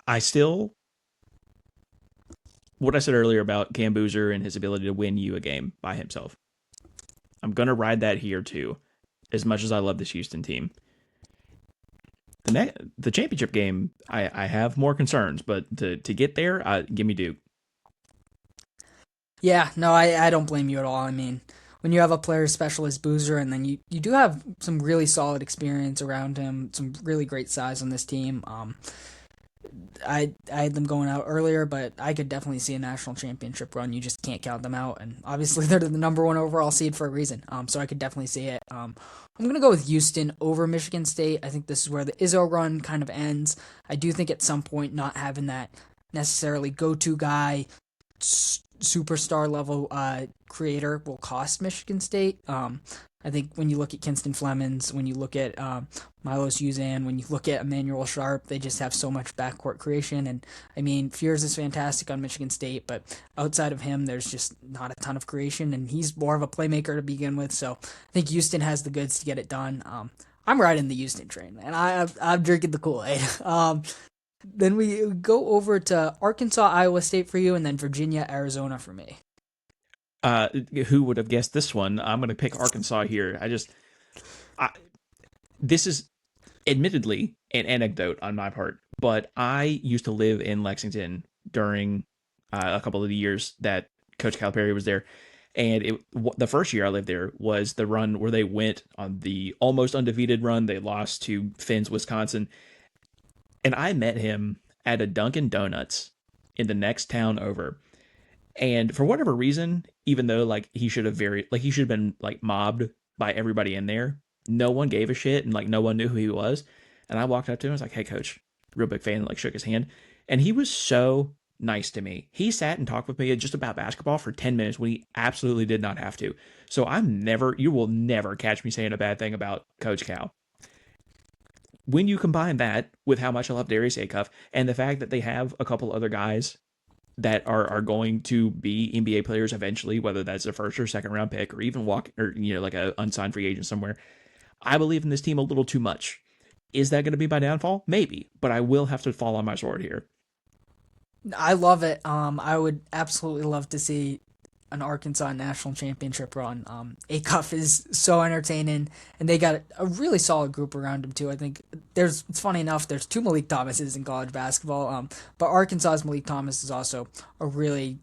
I still, what I said earlier about Cam Boozer and his ability to win you a game by himself, I'm going to ride that here too, as much as I love this Houston team. The championship game, I have more concerns, but to get there, give me Duke. Yeah, no, I don't blame you at all. I mean, when you have a player as special as Boozer, and then you do have some really solid experience around him, some really great size on this team. I had them going out earlier, but I could definitely see a national championship run. You just can't count them out, and obviously they're the number one overall seed for a reason. So I could definitely see it. I'm gonna go with Houston over Michigan State. I think this is where the Izzo run kind of ends. I do think at some point not having that necessarily go-to guy, superstar level creator will cost Michigan State. I think when you look at Kinston Flemings, when you look at Milos Uzan, when you look at Emmanuel Sharp, they just have so much backcourt creation. And I mean, Fears is fantastic on Michigan State, but outside of him, there's just not a ton of creation, and he's more of a playmaker to begin with. So I think Houston has the goods to get it done. I'm riding the Houston train, and I'm drinking the Kool Aid. Then we go over to Arkansas, Iowa State for you, and then Virginia, Arizona for me. Uh, who would have guessed this one? I'm going to pick Arkansas here. I, this is admittedly an anecdote on my part, but I used to live in Lexington during a couple of the years that Coach Calipari was there. And the first year I lived there was the run where they went on the almost undefeated run. They lost to Finn's, Wisconsin. And I met him at a Dunkin' Donuts in the next town over. And for whatever reason, even though like he should have been like mobbed by everybody in there, no one gave a shit and like no one knew who he was. And I walked up to him, I was like, "Hey coach," real big fan, like shook his hand. And he was so nice to me. He sat and talked with me just about basketball for 10 minutes when he absolutely did not have to. So you will never catch me saying a bad thing about Coach Cal. When you combine that with how much I love Darius Acuff and the fact that they have a couple other guys that are going to be NBA players eventually, whether that's a first or second round pick or even walk or like a unsigned free agent somewhere. I believe in this team a little too much. Is that going to be my downfall? Maybe, but I will have to fall on my sword here. I love it. I would absolutely love to see an Arkansas national championship run. Acuff is so entertaining, and they got a really solid group around him too. I think it's funny enough. There's two Malik Thomases in college basketball, but Arkansas's Malik Thomas is also a really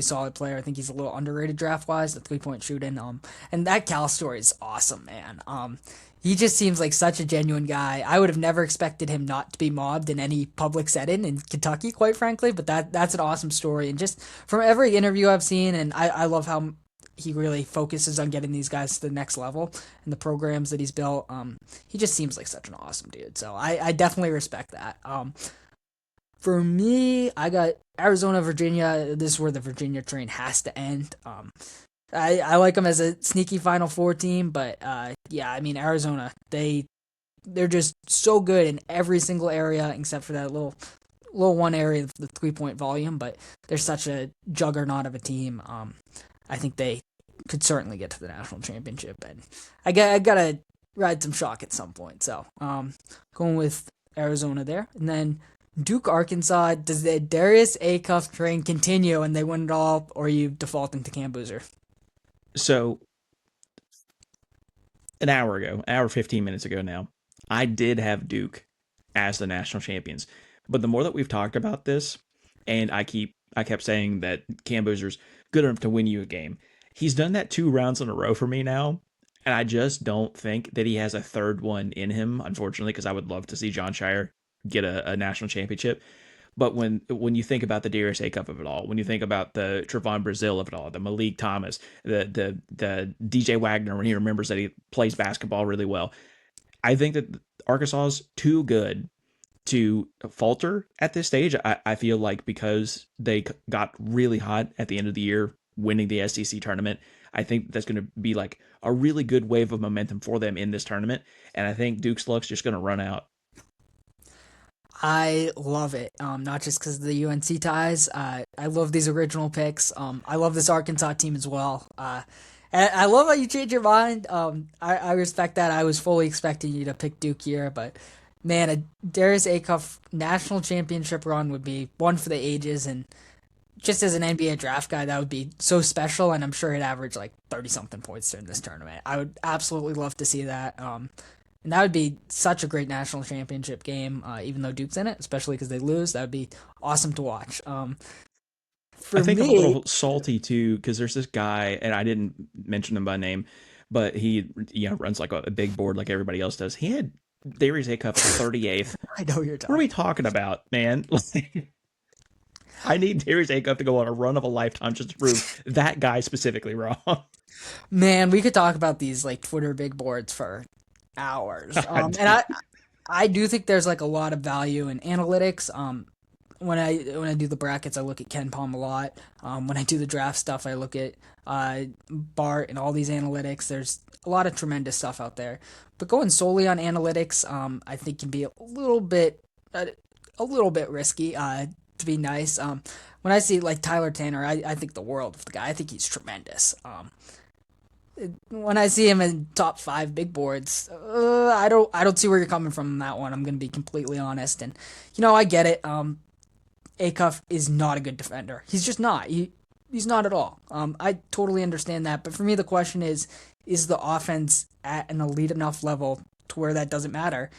solid player. I think he's a little underrated draft wise, the 3-point shooting. And that Cal story is awesome, man. He just seems like such a genuine guy. I would have never expected him not to be mobbed in any public setting in Kentucky, quite frankly. But that's an awesome story, and just from every interview I've seen, and I love how he really focuses on getting these guys to the next level and the programs that he's built. He just seems like such an awesome dude. So I definitely respect that. For me, I got Arizona, Virginia. This is where the Virginia train has to end. I like them as a sneaky Final Four team, but yeah, I mean Arizona, they're just so good in every single area except for that little one area of the 3-point volume. But they're such a juggernaut of a team. I think they could certainly get to the national championship, and I gotta ride some shock at some point. So going with Arizona there, and then Duke, Arkansas, does the Darius Acuff train continue and they win it all, or are you defaulting to Cam Boozer? So an hour ago, an hour 15 minutes ago now, I did have Duke as the national champions. But the more that we've talked about this, and I kept saying that Cam Boozer's good enough to win you a game. He's done that 2 rounds in a row for me now, and I just don't think that he has a third one in him. Unfortunately, because I would love to see John Shire get a national championship. But when you think about the Darius A Cup of it all, when you think about the Trevon Brazil of it all, the Malik Thomas, the DJ Wagner when he remembers that he plays basketball really well, I think that Arkansas is too good to falter at this stage. I feel like because they got really hot at the end of the year, winning the SEC tournament, I think that's going to be like a really good wave of momentum for them in this tournament. And I think Duke's luck's just going to run out. I love it. Not just because of the UNC ties. I love these original picks. I love this Arkansas team as well. And I love how you change your mind. I respect that. I was fully expecting you to pick Duke here, but man, a Darius Acuff national championship run would be one for the ages. And just as an NBA draft guy, that would be so special. And I'm sure he'd average like 30 something points during this tournament. I would absolutely love to see that. And that would be such a great national championship game, even though Duke's in it, especially because they lose. That would be awesome to watch. I For think I'm a me, little salty too because there's this guy, and I didn't mention him by name, but he runs like a big board like everybody else does. He had Darius A Cup 38th. I know who you're What are talking. we talking about, man? I need Darius A Cup to go on a run of a lifetime just to prove that guy specifically wrong. Man, we could talk about these like Twitter big boards for hours. And Dude, I do think there's like a lot of value in analytics. When I do the brackets, I look at Ken Palm a lot. When I do the draft stuff, I look at Bart and all these analytics. There's a lot of tremendous stuff out there, but going solely on analytics, I think can be uh, a little bit risky. To be nice, when I see like Tyler Tanner, I think the world of the guy. I think he's tremendous. When I see him in top five big boards, I don't see where you're coming from on that one. I'm gonna be completely honest, and I get it. Acuff is not a good defender. He's just not. He's not at all. I totally understand that, but for me, the question is the offense at an elite enough level to where that doesn't matter?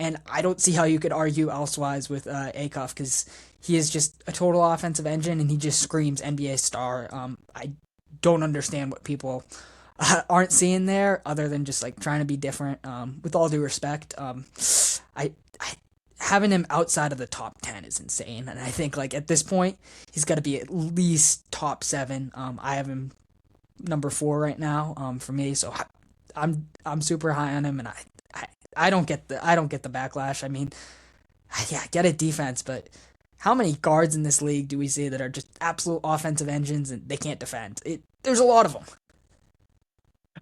And I don't see how you could argue elsewise with Acuff because he is just a total offensive engine and he just screams NBA star. I don't understand what people aren't seeing there other than just like trying to be different. With all due respect, I having him outside of the top 10 is insane. And I think like at this point, he's got to be at least top seven. I have him number four right now. For me, so I'm super high on him, and I I don't get the backlash. I mean, yeah, I get it defense, but how many guards in this league do we see that are just absolute offensive engines and they can't defend? There's a lot of them.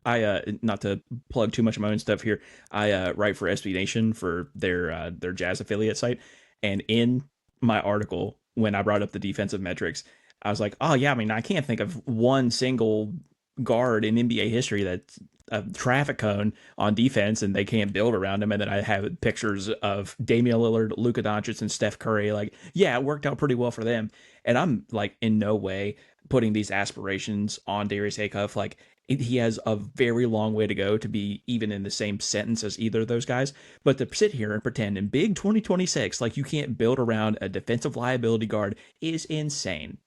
I not to plug too much of my own stuff here. I write for SB Nation for their Jazz affiliate site, and in my article when I brought up the defensive metrics, I was like, oh yeah, I mean I can't think of one single guard in NBA history that's a traffic cone on defense and they can't build around him. And then I have pictures of Damian Lillard, Luka Doncic, and Steph Curry. Like, yeah, it worked out pretty well for them. And I'm like in no way putting these aspirations on Darius Acuff. Like he has a very long way to go to be even in the same sentence as either of those guys. But to sit here and pretend in big 2026 like you can't build around a defensive liability guard is insane.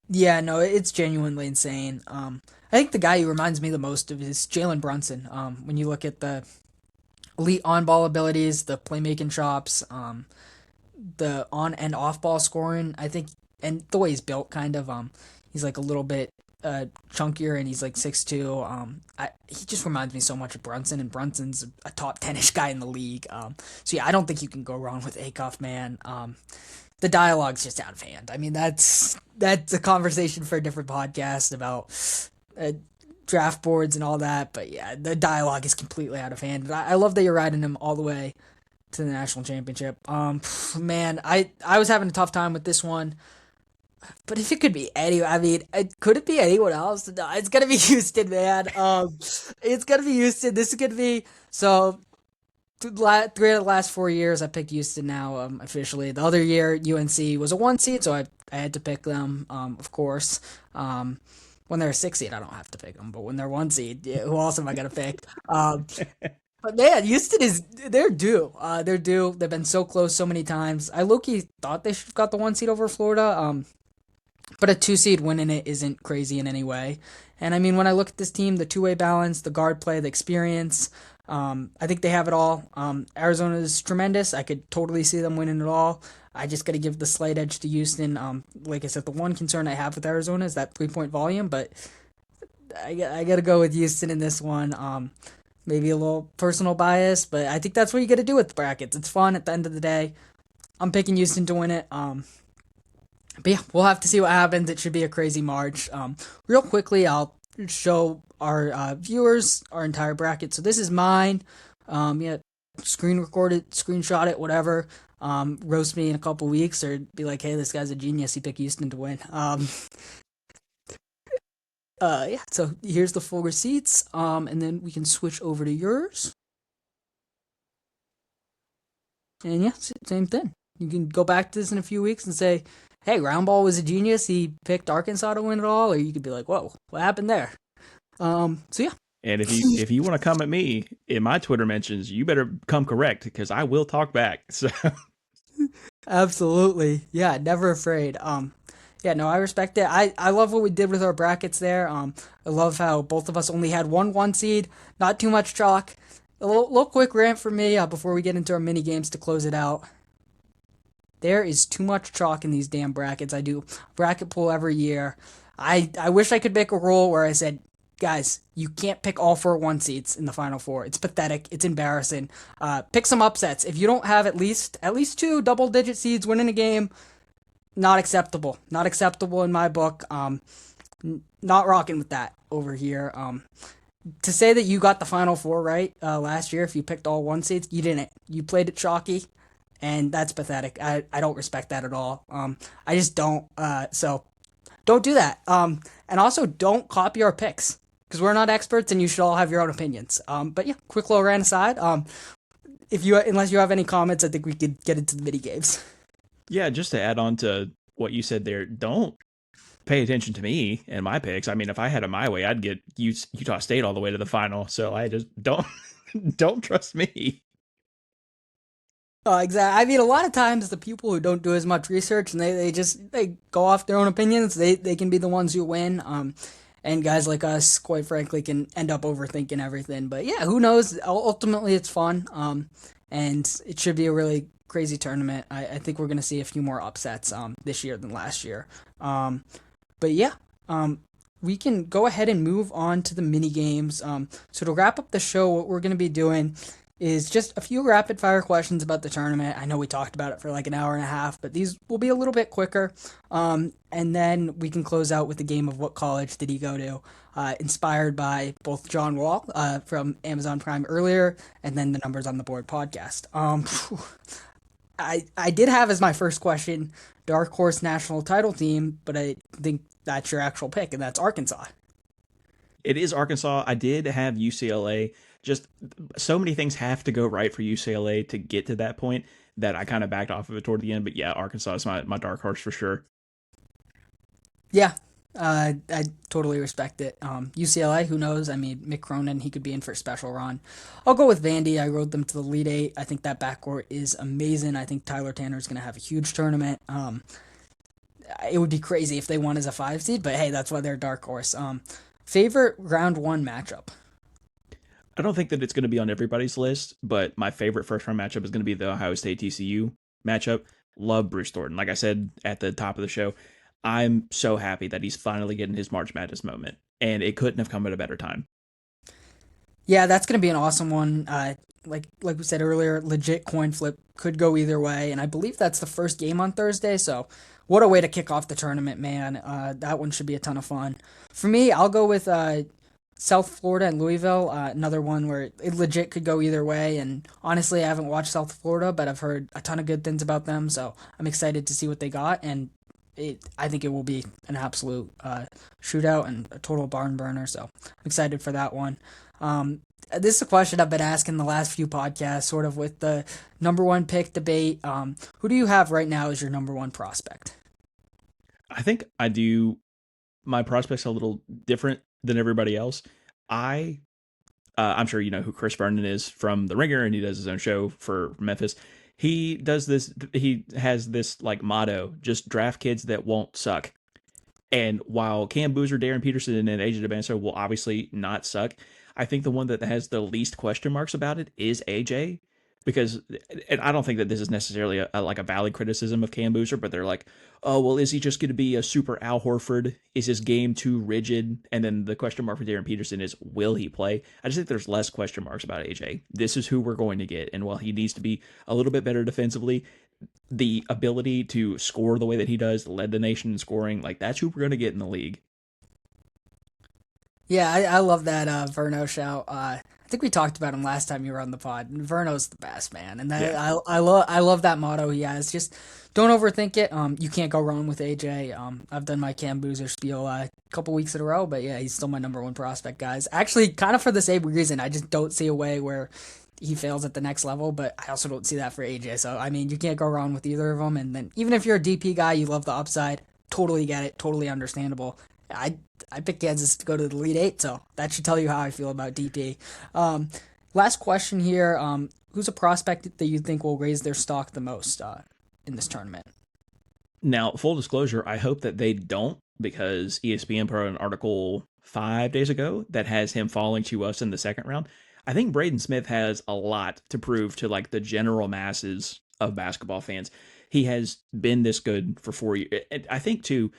Yeah, no, it's genuinely insane. I think the guy who reminds me the most of is Jalen Brunson. When you look at the elite on-ball abilities, the playmaking chops, the on and off ball scoring. I think, and the way he's built, kind of, he's like a little bit chunkier, and he's like 6'2". He just reminds me so much of Brunson, and Brunson's a top 10ish guy in the league. So yeah, I don't think you can go wrong with Acuff, man. The dialogue's just out of hand. I mean, that's a conversation for a different podcast about uh, draft boards and all that. But yeah, the dialogue is completely out of hand. I love that you're riding him all the way to the national championship. Man, I was having a tough time with this one. But if it could be any, I mean, could it be anyone else? No, it's gonna be Houston, man. It's gonna be Houston. This is gonna be so. Three of the last 4 years, I picked Houston now, officially. The other year, UNC was a one seed, so I had to pick them, of course. Um, when they're a six seed, I don't have to pick them, but when they're one seed, yeah, who else am I gonna pick? But man, Houston they're due. They're due. They've been so close so many times. I low-key thought they should have got the one seed over Florida. But a two seed winning it isn't crazy in any way. And I mean, when I look at this team, the two-way balance, the guard play, the experience, I think they have it all. Arizona is tremendous. I could totally see them winning it all. I just got to give the slight edge to Houston. Like I said, the one concern I have with Arizona is that 3 point volume, but I got to go with Houston in this one. Maybe a little personal bias, but I think that's what you got to do with brackets. It's fun at the end of the day. I'm picking Houston to win it. But yeah, we'll have to see what happens. It should be a crazy March. Real quickly, I'll show our viewers our entire bracket. So this is mine. Yeah, screen record it, screenshot it, whatever. Roast me in a couple weeks or be like, hey, this guy's a genius. He picked Houston to win. Yeah, so here's the full receipts. And then we can switch over to yours. And yeah, same thing. You can go back to this in a few weeks and say, hey, Roundball was a genius. He picked Arkansas to win it all. Or you could be like, whoa, what happened there? So yeah. And if you want to come at me in my Twitter mentions, you better come correct because I will talk back. So Absolutely. Yeah, never afraid. Yeah, no, I respect it. I love what we did with our brackets there. I love how both of us only had one seed, not too much chalk. A little quick rant for me before we get into our mini games to close it out. There is too much chalk in these damn brackets. I do bracket pool every year. I wish I could make a rule where I said, guys, you can't pick all four one seeds in the final four. It's pathetic. It's embarrassing. Pick some upsets. If you don't have at least two double digit seeds winning a game, not acceptable. Not acceptable in my book. Not rocking with that over here. To say that you got the final four right last year, if you picked all one seeds, you didn't. You played it chalky, and that's pathetic. I don't respect that at all. I just don't. So don't do that. And also don't copy our picks because we're not experts, and you should all have your own opinions. But yeah, quick little rant aside. Unless you have any comments, I think we could get into the mini games. yeah, just to add on to what you said there, don't pay attention to me and my picks. I mean, if I had it my way, I'd get Utah State all the way to the final. So I just don't don't trust me. Exactly. I mean, a lot of times the people who don't do as much research and they go off their own opinions, they can be the ones who win. And guys like us, quite frankly, can end up overthinking everything. But yeah, who knows? Ultimately, it's fun. And it should be a really crazy tournament. I think we're gonna see a few more upsets this year than last year. But yeah, we can go ahead and move on to the mini games. So to wrap up the show, what we're gonna be doing is just a few rapid fire questions about the tournament. I know we talked about it for like an hour and a half, but these will be a little bit quicker. And then we can close out with the game of what college did he go to, inspired by both John Wall from Amazon Prime earlier, and then the Numbers on the Board podcast. I did have as my first question dark horse national title team, but I think that's your actual pick, and that's Arkansas. It is Arkansas. I did have UCLA. Just so many things have to go right for UCLA to get to that point that I kind of backed off of it toward the end. But yeah, Arkansas is my dark horse for sure. Yeah, I totally respect it. UCLA, who knows? I mean, Mick Cronin, he could be in for a special run. I'll go with Vandy. I rode them to the Elite Eight. I think that backcourt is amazing. I think Tyler Tanner is going to have a huge tournament. It would be crazy if they won as a 5 seed, but hey, that's why they're a dark horse. Favorite round one matchup? I don't think that it's going to be on everybody's list, but my favorite first round matchup is going to be the Ohio State TCU matchup. Love Bruce Thornton. Like I said at the top of the show, I'm so happy that he's finally getting his March Madness moment, and it couldn't have come at a better time. Yeah, that's going to be an awesome one. Like we said earlier, legit coin flip could go either way, and I believe that's the first game on Thursday. So, what a way to kick off the tournament, man! That one should be a ton of fun. For me, I'll go with South Florida and Louisville. Another one where it legit could go either way. And honestly, I haven't watched South Florida, but I've heard a ton of good things about them. So I'm excited to see what they got. And I think it will be an absolute shootout and a total barn burner. So I'm excited for that one. This is a question I've been asking the last few podcasts, sort of with the number one pick debate. Who do you have right now as your number one prospect? I think I do. My prospects a little different than everybody else. I I'm sure you know who Chris Vernon is from The Ringer, and he does his own show for Memphis. He does this. He has this like motto: just draft kids that won't suck. And while Cam Boozer, Darren Peterson, and AJ DeBanso will obviously not suck, I think the one that has the least question marks about it is AJ. Because, and I don't think that this is necessarily like a valid criticism of Cam Boozer, but they're like, oh, well, is he just going to be a super Al Horford? Is his game too rigid? And then the question mark for Darren Peterson is, will he play? I just think there's less question marks about AJ. This is who we're going to get. And while he needs to be a little bit better defensively, the ability to score the way that he does, led the nation in scoring, like that's who we're going to get in the league. Yeah, I love that Verno shout. I think we talked about him last time you were on the pod. Verno's the best man, and that Yeah. I love that motto he has. Just don't overthink it. You can't go wrong with AJ. I've done my Cam Boozer spiel a couple weeks in a row, but yeah, he's still my number one prospect, guys. Actually, kind of for the same reason. I just don't see a way where he fails at the next level, but I also don't see that for AJ. So I mean, you can't go wrong with either of them. And then even if you're a DP guy, you love the upside. Totally get it. Totally understandable. I I picked Kansas to go to the Elite Eight, so that should tell you how I feel about DP. Um, Last question here: who's a prospect that you think will raise their stock the most in this tournament? Now, full disclosure, I hope that they don't because ESPN put out an article 5 days ago that has him falling to us in the second round. I think Braden Smith has a lot to prove to like the general masses of basketball fans. He has been this good for 4 years. I think too,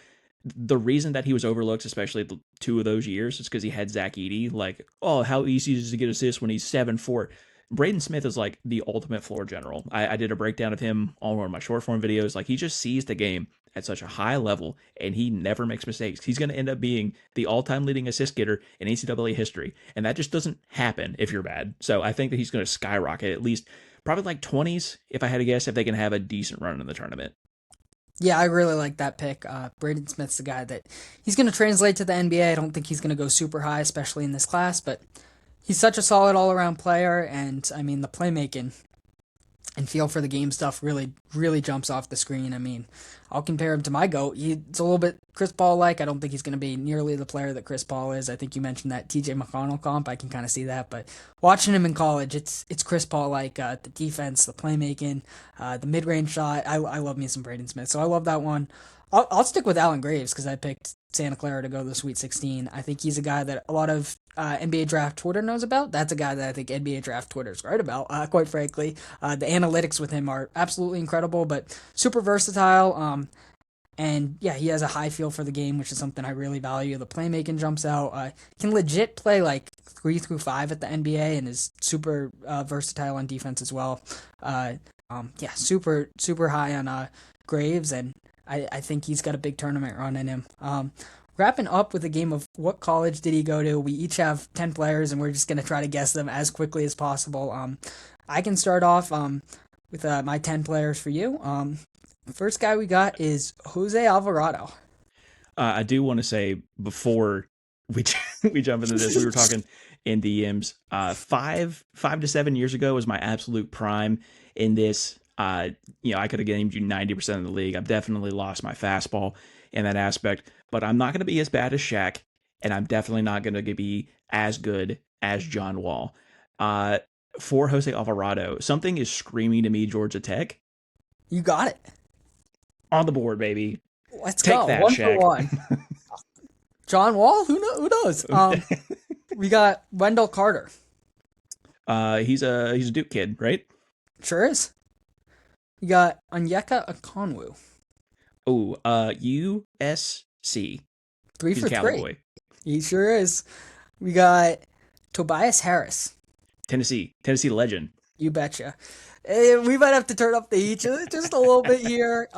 the reason that he was overlooked, especially the two of those years, is because he had Zach Edey. Like, oh, how easy is it to get assists when he's 7'4"? Braden Smith is like the ultimate floor general. I did a breakdown of him on one of my short form videos. Like, he just sees the game at such a high level and he never makes mistakes. He's going to end up being the all time leading assist getter in NCAA history. And that just doesn't happen if you're bad. So I think that he's going to skyrocket at least probably like 20s, if I had to guess, if they can have a decent run in the tournament. Yeah, I really like that pick. Braden Smith's the guy that he's going to translate to the NBA. I don't think he's going to go super high, especially in this class, but he's such a solid all around player. And I mean, the playmaking and feel for the game stuff really jumps off the screen. I mean, I'll compare him to my goat. He's a little bit Chris Paul like. I don't think he's going to be nearly the player that Chris Paul is. I think you mentioned that TJ McConnell comp. I can kind of see that, but watching him in college, it's Chris Paul like. The defense, the playmaking, the mid range shot. I love me some Braden Smith, so I love that one. I'll stick with Allen Graves because I picked Santa Clara to go to the Sweet 16. I think he's a guy that a lot of NBA Draft Twitter knows about. That's a guy that I think NBA Draft Twitter is right about, quite frankly. The analytics with him are absolutely incredible, but super versatile. And yeah, he has a high feel for the game, which is something I really value. The playmaking jumps out. Can legit play like 3 through 5 at the NBA and is super versatile on defense as well. Yeah, super high on Graves, and I think he's got a big tournament run in him. Wrapping up with a game of what college did he go to? We each have 10 players, and we're just going to try to guess them as quickly as possible. I can start off with my 10 players for you. The first guy we got is Jose Alvarado. I do want to say before we we jump into this, we were talking in DMs. 5 to 7 years ago was my absolute prime in this. I could have named you 90% of the league. I've definitely lost my fastball in that aspect, but I'm not going to be as bad as Shaq, and I'm definitely not going to be as good as John Wall. Uh, for Jose Alvarado, something is screaming to me Georgia Tech You got it. on the board, baby. Let's Take go. that, One for Shaq. one. John Wall? Who knows? We got Wendell Carter. He's a Duke kid, right? Sure is. We got Onyeka Okongwu. Oh, USC. Three He's a for Cali three. boy. He sure is. We got Tobias Harris. Tennessee legend. You betcha. We might have to turn up the heat just a little bit here.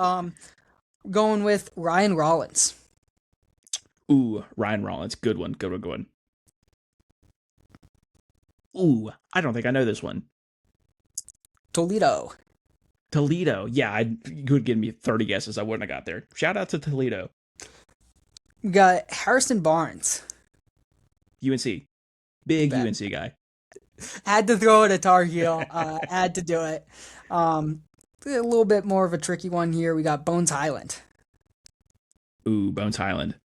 Going with Ryan Rollins. Ooh, Ryan Rollins, good one, good one, good one. Ooh, I don't think I know this one. Toledo. Toledo. Yeah, you would give me 30 guesses. I wouldn't have got there. Shout out to Toledo. We got Harrison Barnes. UNC. You Big bet. UNC guy. Had to throw it at Tar Heel. Had to do it. A little bit more of a tricky one here. We got Bones Highland. Ooh, Bones Highland.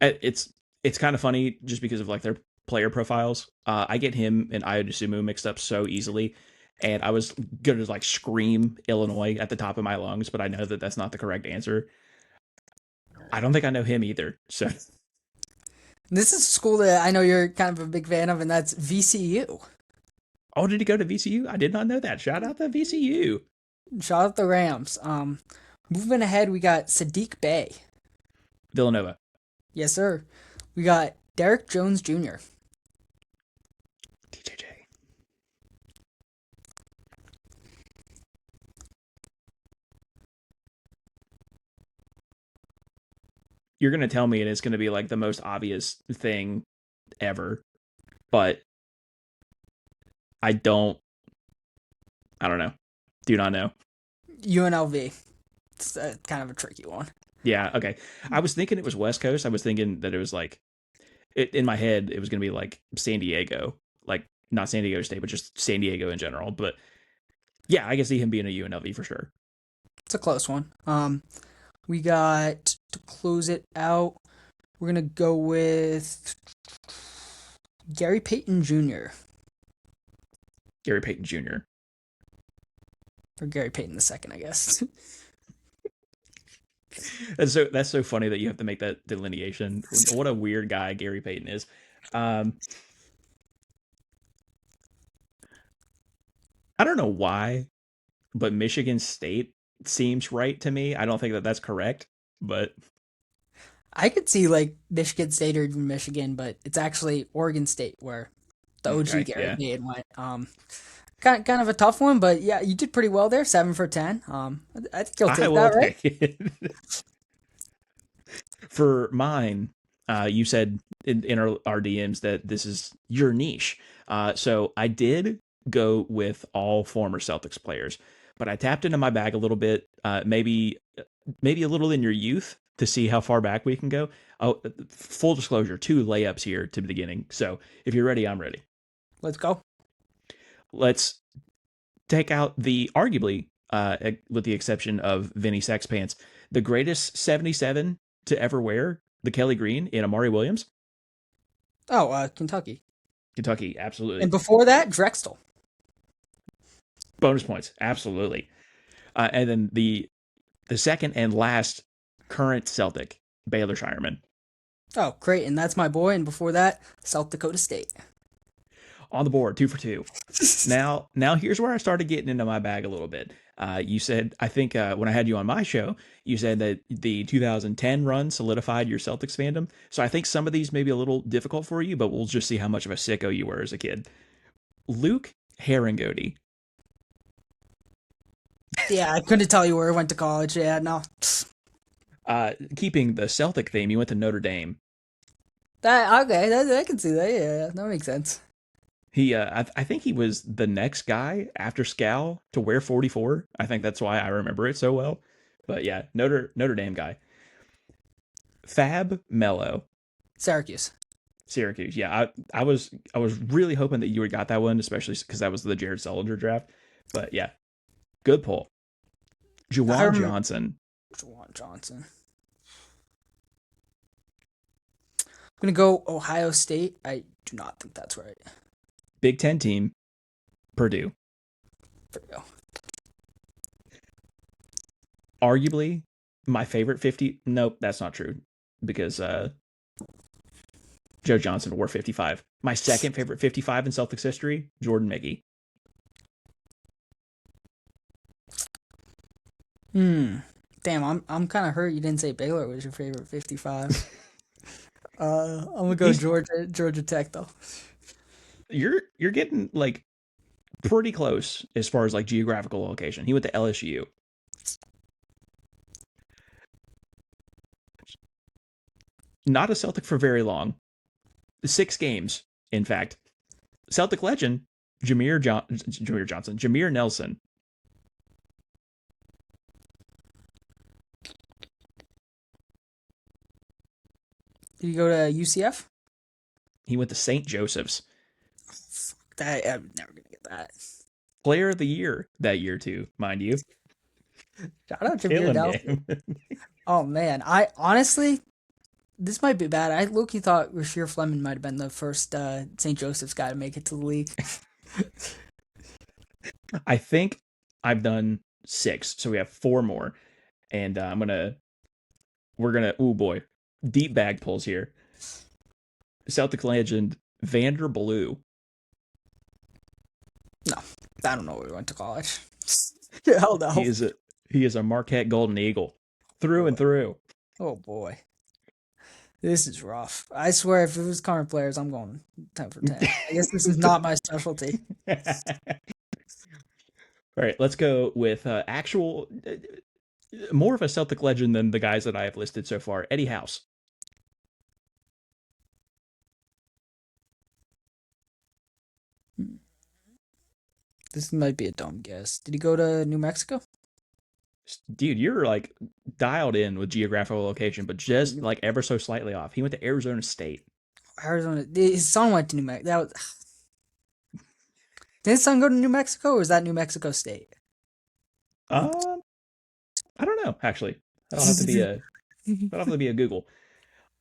It's kind of funny just because of like their player profiles. I get him and Ayo mixed up so easily, and I was gonna like scream Illinois at the top of my lungs, but I know that that's not the correct answer. I don't think I know him either. So, This is a school that I know you're kind of a big fan of, and that's VCU. oh, did he go to VCU? I did not know that. Shout out to VCU. Shout out the Rams. Moving ahead, we got Sadiq Bey. Villanova. Yes, sir. We got Derek Jones Jr. DJJ. You're gonna tell me and it's gonna be like the most obvious thing ever, but I don't. I don't know. Do not know. UNLV. It's kind of a tricky one. Yeah. Okay. I was thinking it was West Coast. I was thinking that it was like in my head it was gonna be like San Diego, like not San Diego State, but just San Diego in general. But yeah, I can see him being a UNLV for sure. It's a close one. We got to close it out. We're gonna go with Gary Payton Jr. Gary Payton Jr. or Gary Payton the second, I guess. That's so funny that you have to make that delineation. What a weird guy Gary Payton is. Um, I don't know why, but Michigan State seems right to me. I don't think that that's correct, but I could see like Michigan State or even Michigan, but it's actually Oregon State where the OG okay, Gary yeah. Payton went. Kind of a tough one, but yeah, you did pretty well there, 7 for 10. I think you'll I take will that, right? take it. For mine, you said in our DMs that this is your niche. So I did go with all former Celtics players, but I tapped into my bag a little bit, maybe a little in your youth to see how far back we can go. Oh, full disclosure, two layups here to the beginning. So if you're ready, I'm ready. Let's go. Let's take out the arguably, with the exception of Vinny Sexpants, the greatest 77 to ever wear the Kelly Green in Amari Williams. Oh, Kentucky. Kentucky, And absolutely. before that, Drexel. Bonus points, absolutely. And then the second and last current Celtic, Baylor Shireman. Oh, great. And that's my boy. And before that, South Dakota State. On the board, 2 for 2. Now here's where I started getting into my bag a little bit. You said, I think when I had you on my show, you said that the 2010 run solidified your Celtics fandom. So I think some of these may be a little difficult for you, but we'll just see how much of a sicko you were as a kid. Luke Herringody. Yeah, I couldn't tell you where I went to college. Yeah, no. Keeping the Celtic theme, you went to Notre Dame. That okay, I can see that. Yeah, that makes sense. I think he was the next guy after Scal to wear 44. I think that's why I remember it so well. But yeah, Notre Dame guy. Fab Mello, Syracuse. Syracuse. Yeah, I was really hoping that you would got that one, especially because that was the Jared Sullinger draft. But yeah, good pull. Juwan I'm Johnson, Juwan Johnson. I'm gonna go Ohio State. I do not think that's right. Big Ten team, Purdue. There we go. Arguably my favorite 50. Nope, that's not true because Joe Johnson wore 55. My second favorite 55 in Celtics history, Jordan Mickey. Hmm. Damn, I'm kind of hurt. You didn't say Baylor was your favorite 55. I'm gonna go He's Georgia Tech though. you're getting like pretty close as far as like geographical location. He went to LSU. Not a Celtic for very long. 6 games, in fact. Celtic legend Jameer Johnson, Jameer Nelson. Did he go to UCF? He went to St. Joseph's. That I'm never gonna get that. Player of the year that year too, mind you. Shout out Javier Killing Dalsey. game. Oh man, I honestly, this might be bad. I low-key thought Rasheer Fleming might have been the first St. Joseph's guy to make it to the league. I think I've done 6, so we have 4 more, and we're gonna. Oh boy, deep bag pulls here. Celtic legend Vander Blue. No, I don't know where we went to college. Hell no. He is a Marquette Golden Eagle through and Boy. through. Oh boy. This is rough. I swear, if it was current players, I'm going 10 for 10. I guess this is not my specialty. All right, let's go with actual, more of a Celtic legend than the guys that I have listed so far. Eddie House. This might be a dumb guess. Did he go to New Mexico? Dude, you're like dialed in with geographical location, but just like ever so slightly off. He went to Arizona State. Arizona. His son went to New Mexico. That was. Did his son go to New Mexico, or was that New Mexico State? Um, I don't know actually. That'll have to be a Google.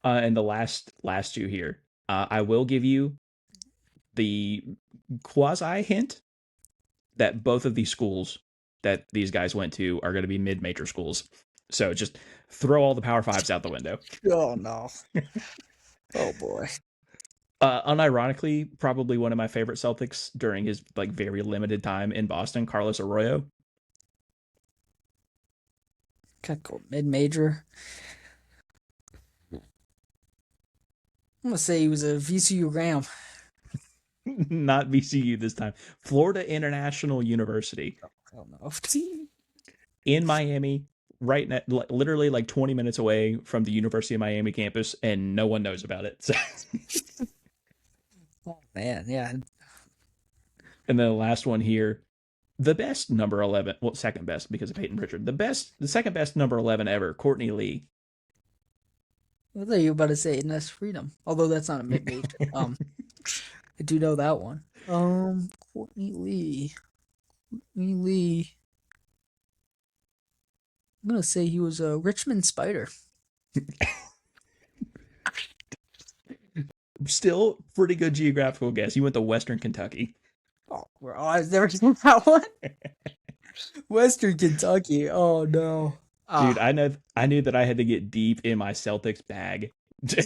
And the last two here. I will give you the quasi hint that both of these schools that these guys went to are going to be mid-major schools. So just throw all the Power Fives out the window. Oh no. Oh boy. Unironically, probably one of my favorite Celtics during his like very limited time in Boston, Carlos Arroyo. Gotta go mid-major. I'm gonna say he was a VCU Ram. Not VCU this time. Florida International University I don't know. in Miami, right now, literally like 20 minutes away from the University of Miami campus, and no one knows about it. So. Oh man, yeah. And then the last one here, the best number 11, well, second best because of Peyton Pritchard. The second best number 11 ever, Courtney Lee. I thought you were about to say Nest Freedom, although that's not a mid-major. I do know that one. Courtney Lee. Courtney Lee. I'm gonna say he was a Richmond Spider. Still pretty good geographical guess. You went to Western Kentucky. Oh, I've never seen that one. Western Kentucky. Oh no. Dude, I knew that I had to get deep in my Celtics bag to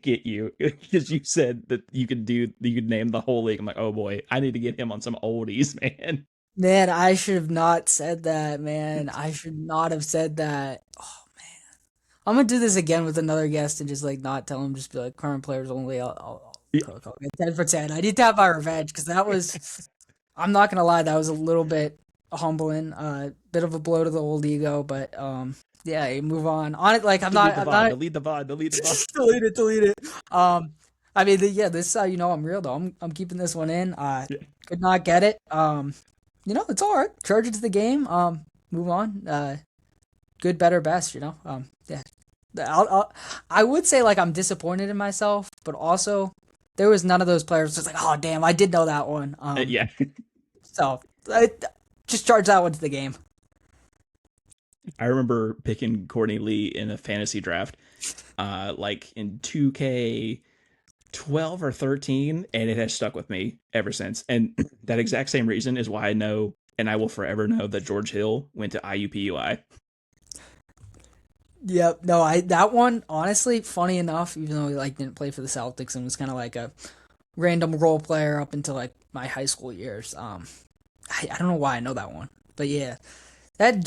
get you because you said that you could name the whole league. I'm like, oh boy, I need to get him on some oldies, man. Man, I should have not said that, man. I should not have said that. Oh man. I'm gonna do this again with another guest and just like not tell him, just be like current players only. I'll get 10 for 10. I need to have my revenge because that was, I'm not gonna lie, that was a little bit humbling, bit of a blow to the old ego, but yeah, you move on it. Like I'm not delete the VOD. delete it. I mean, yeah, this is how you know I'm real though. I'm keeping this one in. Yeah. Could not get it. It's all right. Charge it to the game. Move on. Good, better, best. Yeah. I would say like I'm disappointed in myself, but also there was none of those players just like, oh damn, I did know that one. Yeah. So I just charge that one to the game. I remember picking Courtney Lee in a fantasy draft, like in 2K 12 or 13, and it has stuck with me ever since. And that exact same reason is why I know, and I will forever know, that George Hill went to IUPUI. Yep. No, that one, honestly, funny enough, even though he like didn't play for the Celtics and was kind of like a random role player up until like my high school years. I don't know why I know that one, but yeah, that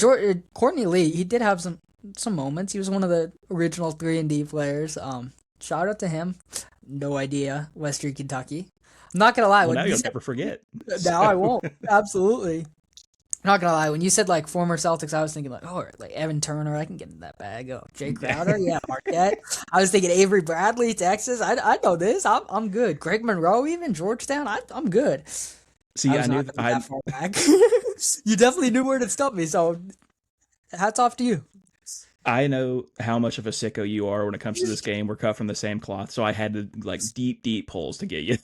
Courtney Lee, he did have some moments. He was one of the original 3-and-D players. Shout out to him. No idea, Western Kentucky. I'm not gonna lie. Well, when now you you'll said, never forget. now I won't. Absolutely. I'm not gonna lie. When you said like former Celtics, I was thinking like, oh, like Evan Turner, I can get in that bag. Oh, Jay Crowder, yeah, Marquette. I was thinking Avery Bradley, Texas. I know this. I'm good. Greg Monroe, even Georgetown. I'm good. See, I knew that far back. You definitely knew where to stop me. So, hats off to you. I know how much of a sicko you are when it comes to this game. We're cut from the same cloth, so I had to like deep, deep pulls to get you.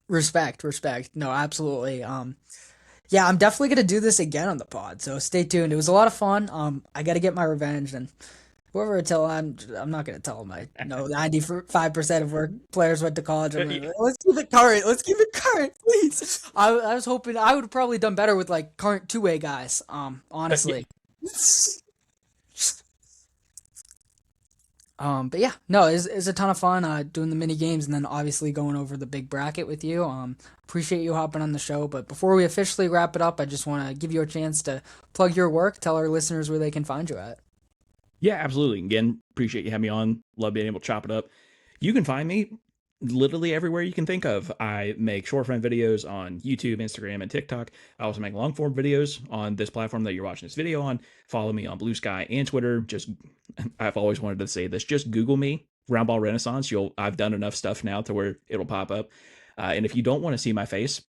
Respect, respect. No, absolutely. Yeah, I'm definitely gonna do this again on the pod. So stay tuned. It was a lot of fun. I got to get my revenge, and whoever I tell, I'm not gonna tell them I know 95% of where players went to college. I'm like, let's keep it current. Let's keep it current, please. I was hoping I would have probably done better with like current two-way guys. Honestly. But yeah, no, it's a ton of fun doing the mini games and then obviously going over the big bracket with you. Appreciate you hopping on the show. But before we officially wrap it up, I just want to give you a chance to plug your work, tell our listeners where they can find you at. Yeah, absolutely. Again, appreciate you having me on. Love being able to chop it up. You can find me literally everywhere you can think of. I make short form videos on YouTube, Instagram, and TikTok. I also make long form videos on this platform that you're watching this video on. Follow me on Blue Sky and Twitter. Just, I've always wanted to say this. Just Google me, Roundball Renaissance. I've done enough stuff now to where it'll pop up. And if you don't want to see my face,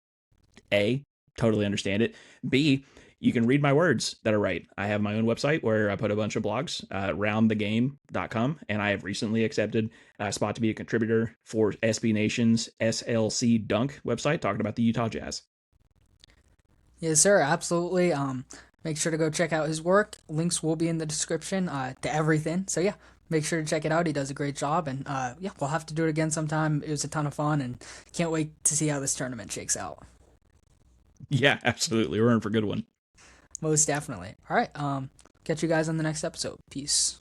A, totally understand it. B, you can read my words that are right. I have my own website where I put a bunch of blogs, roundthegame.com, and I have recently accepted a spot to be a contributor for SB Nation's SLC Dunk website, talking about the Utah Jazz. Yes, sir, absolutely. Make sure to go check out his work. Links will be in the description to everything. So yeah, make sure to check it out. He does a great job, and yeah, we'll have to do it again sometime. It was a ton of fun, and can't wait to see how this tournament shakes out. Yeah, absolutely. We're in for a good one. Most definitely. All right. Catch you guys on the next episode. Peace.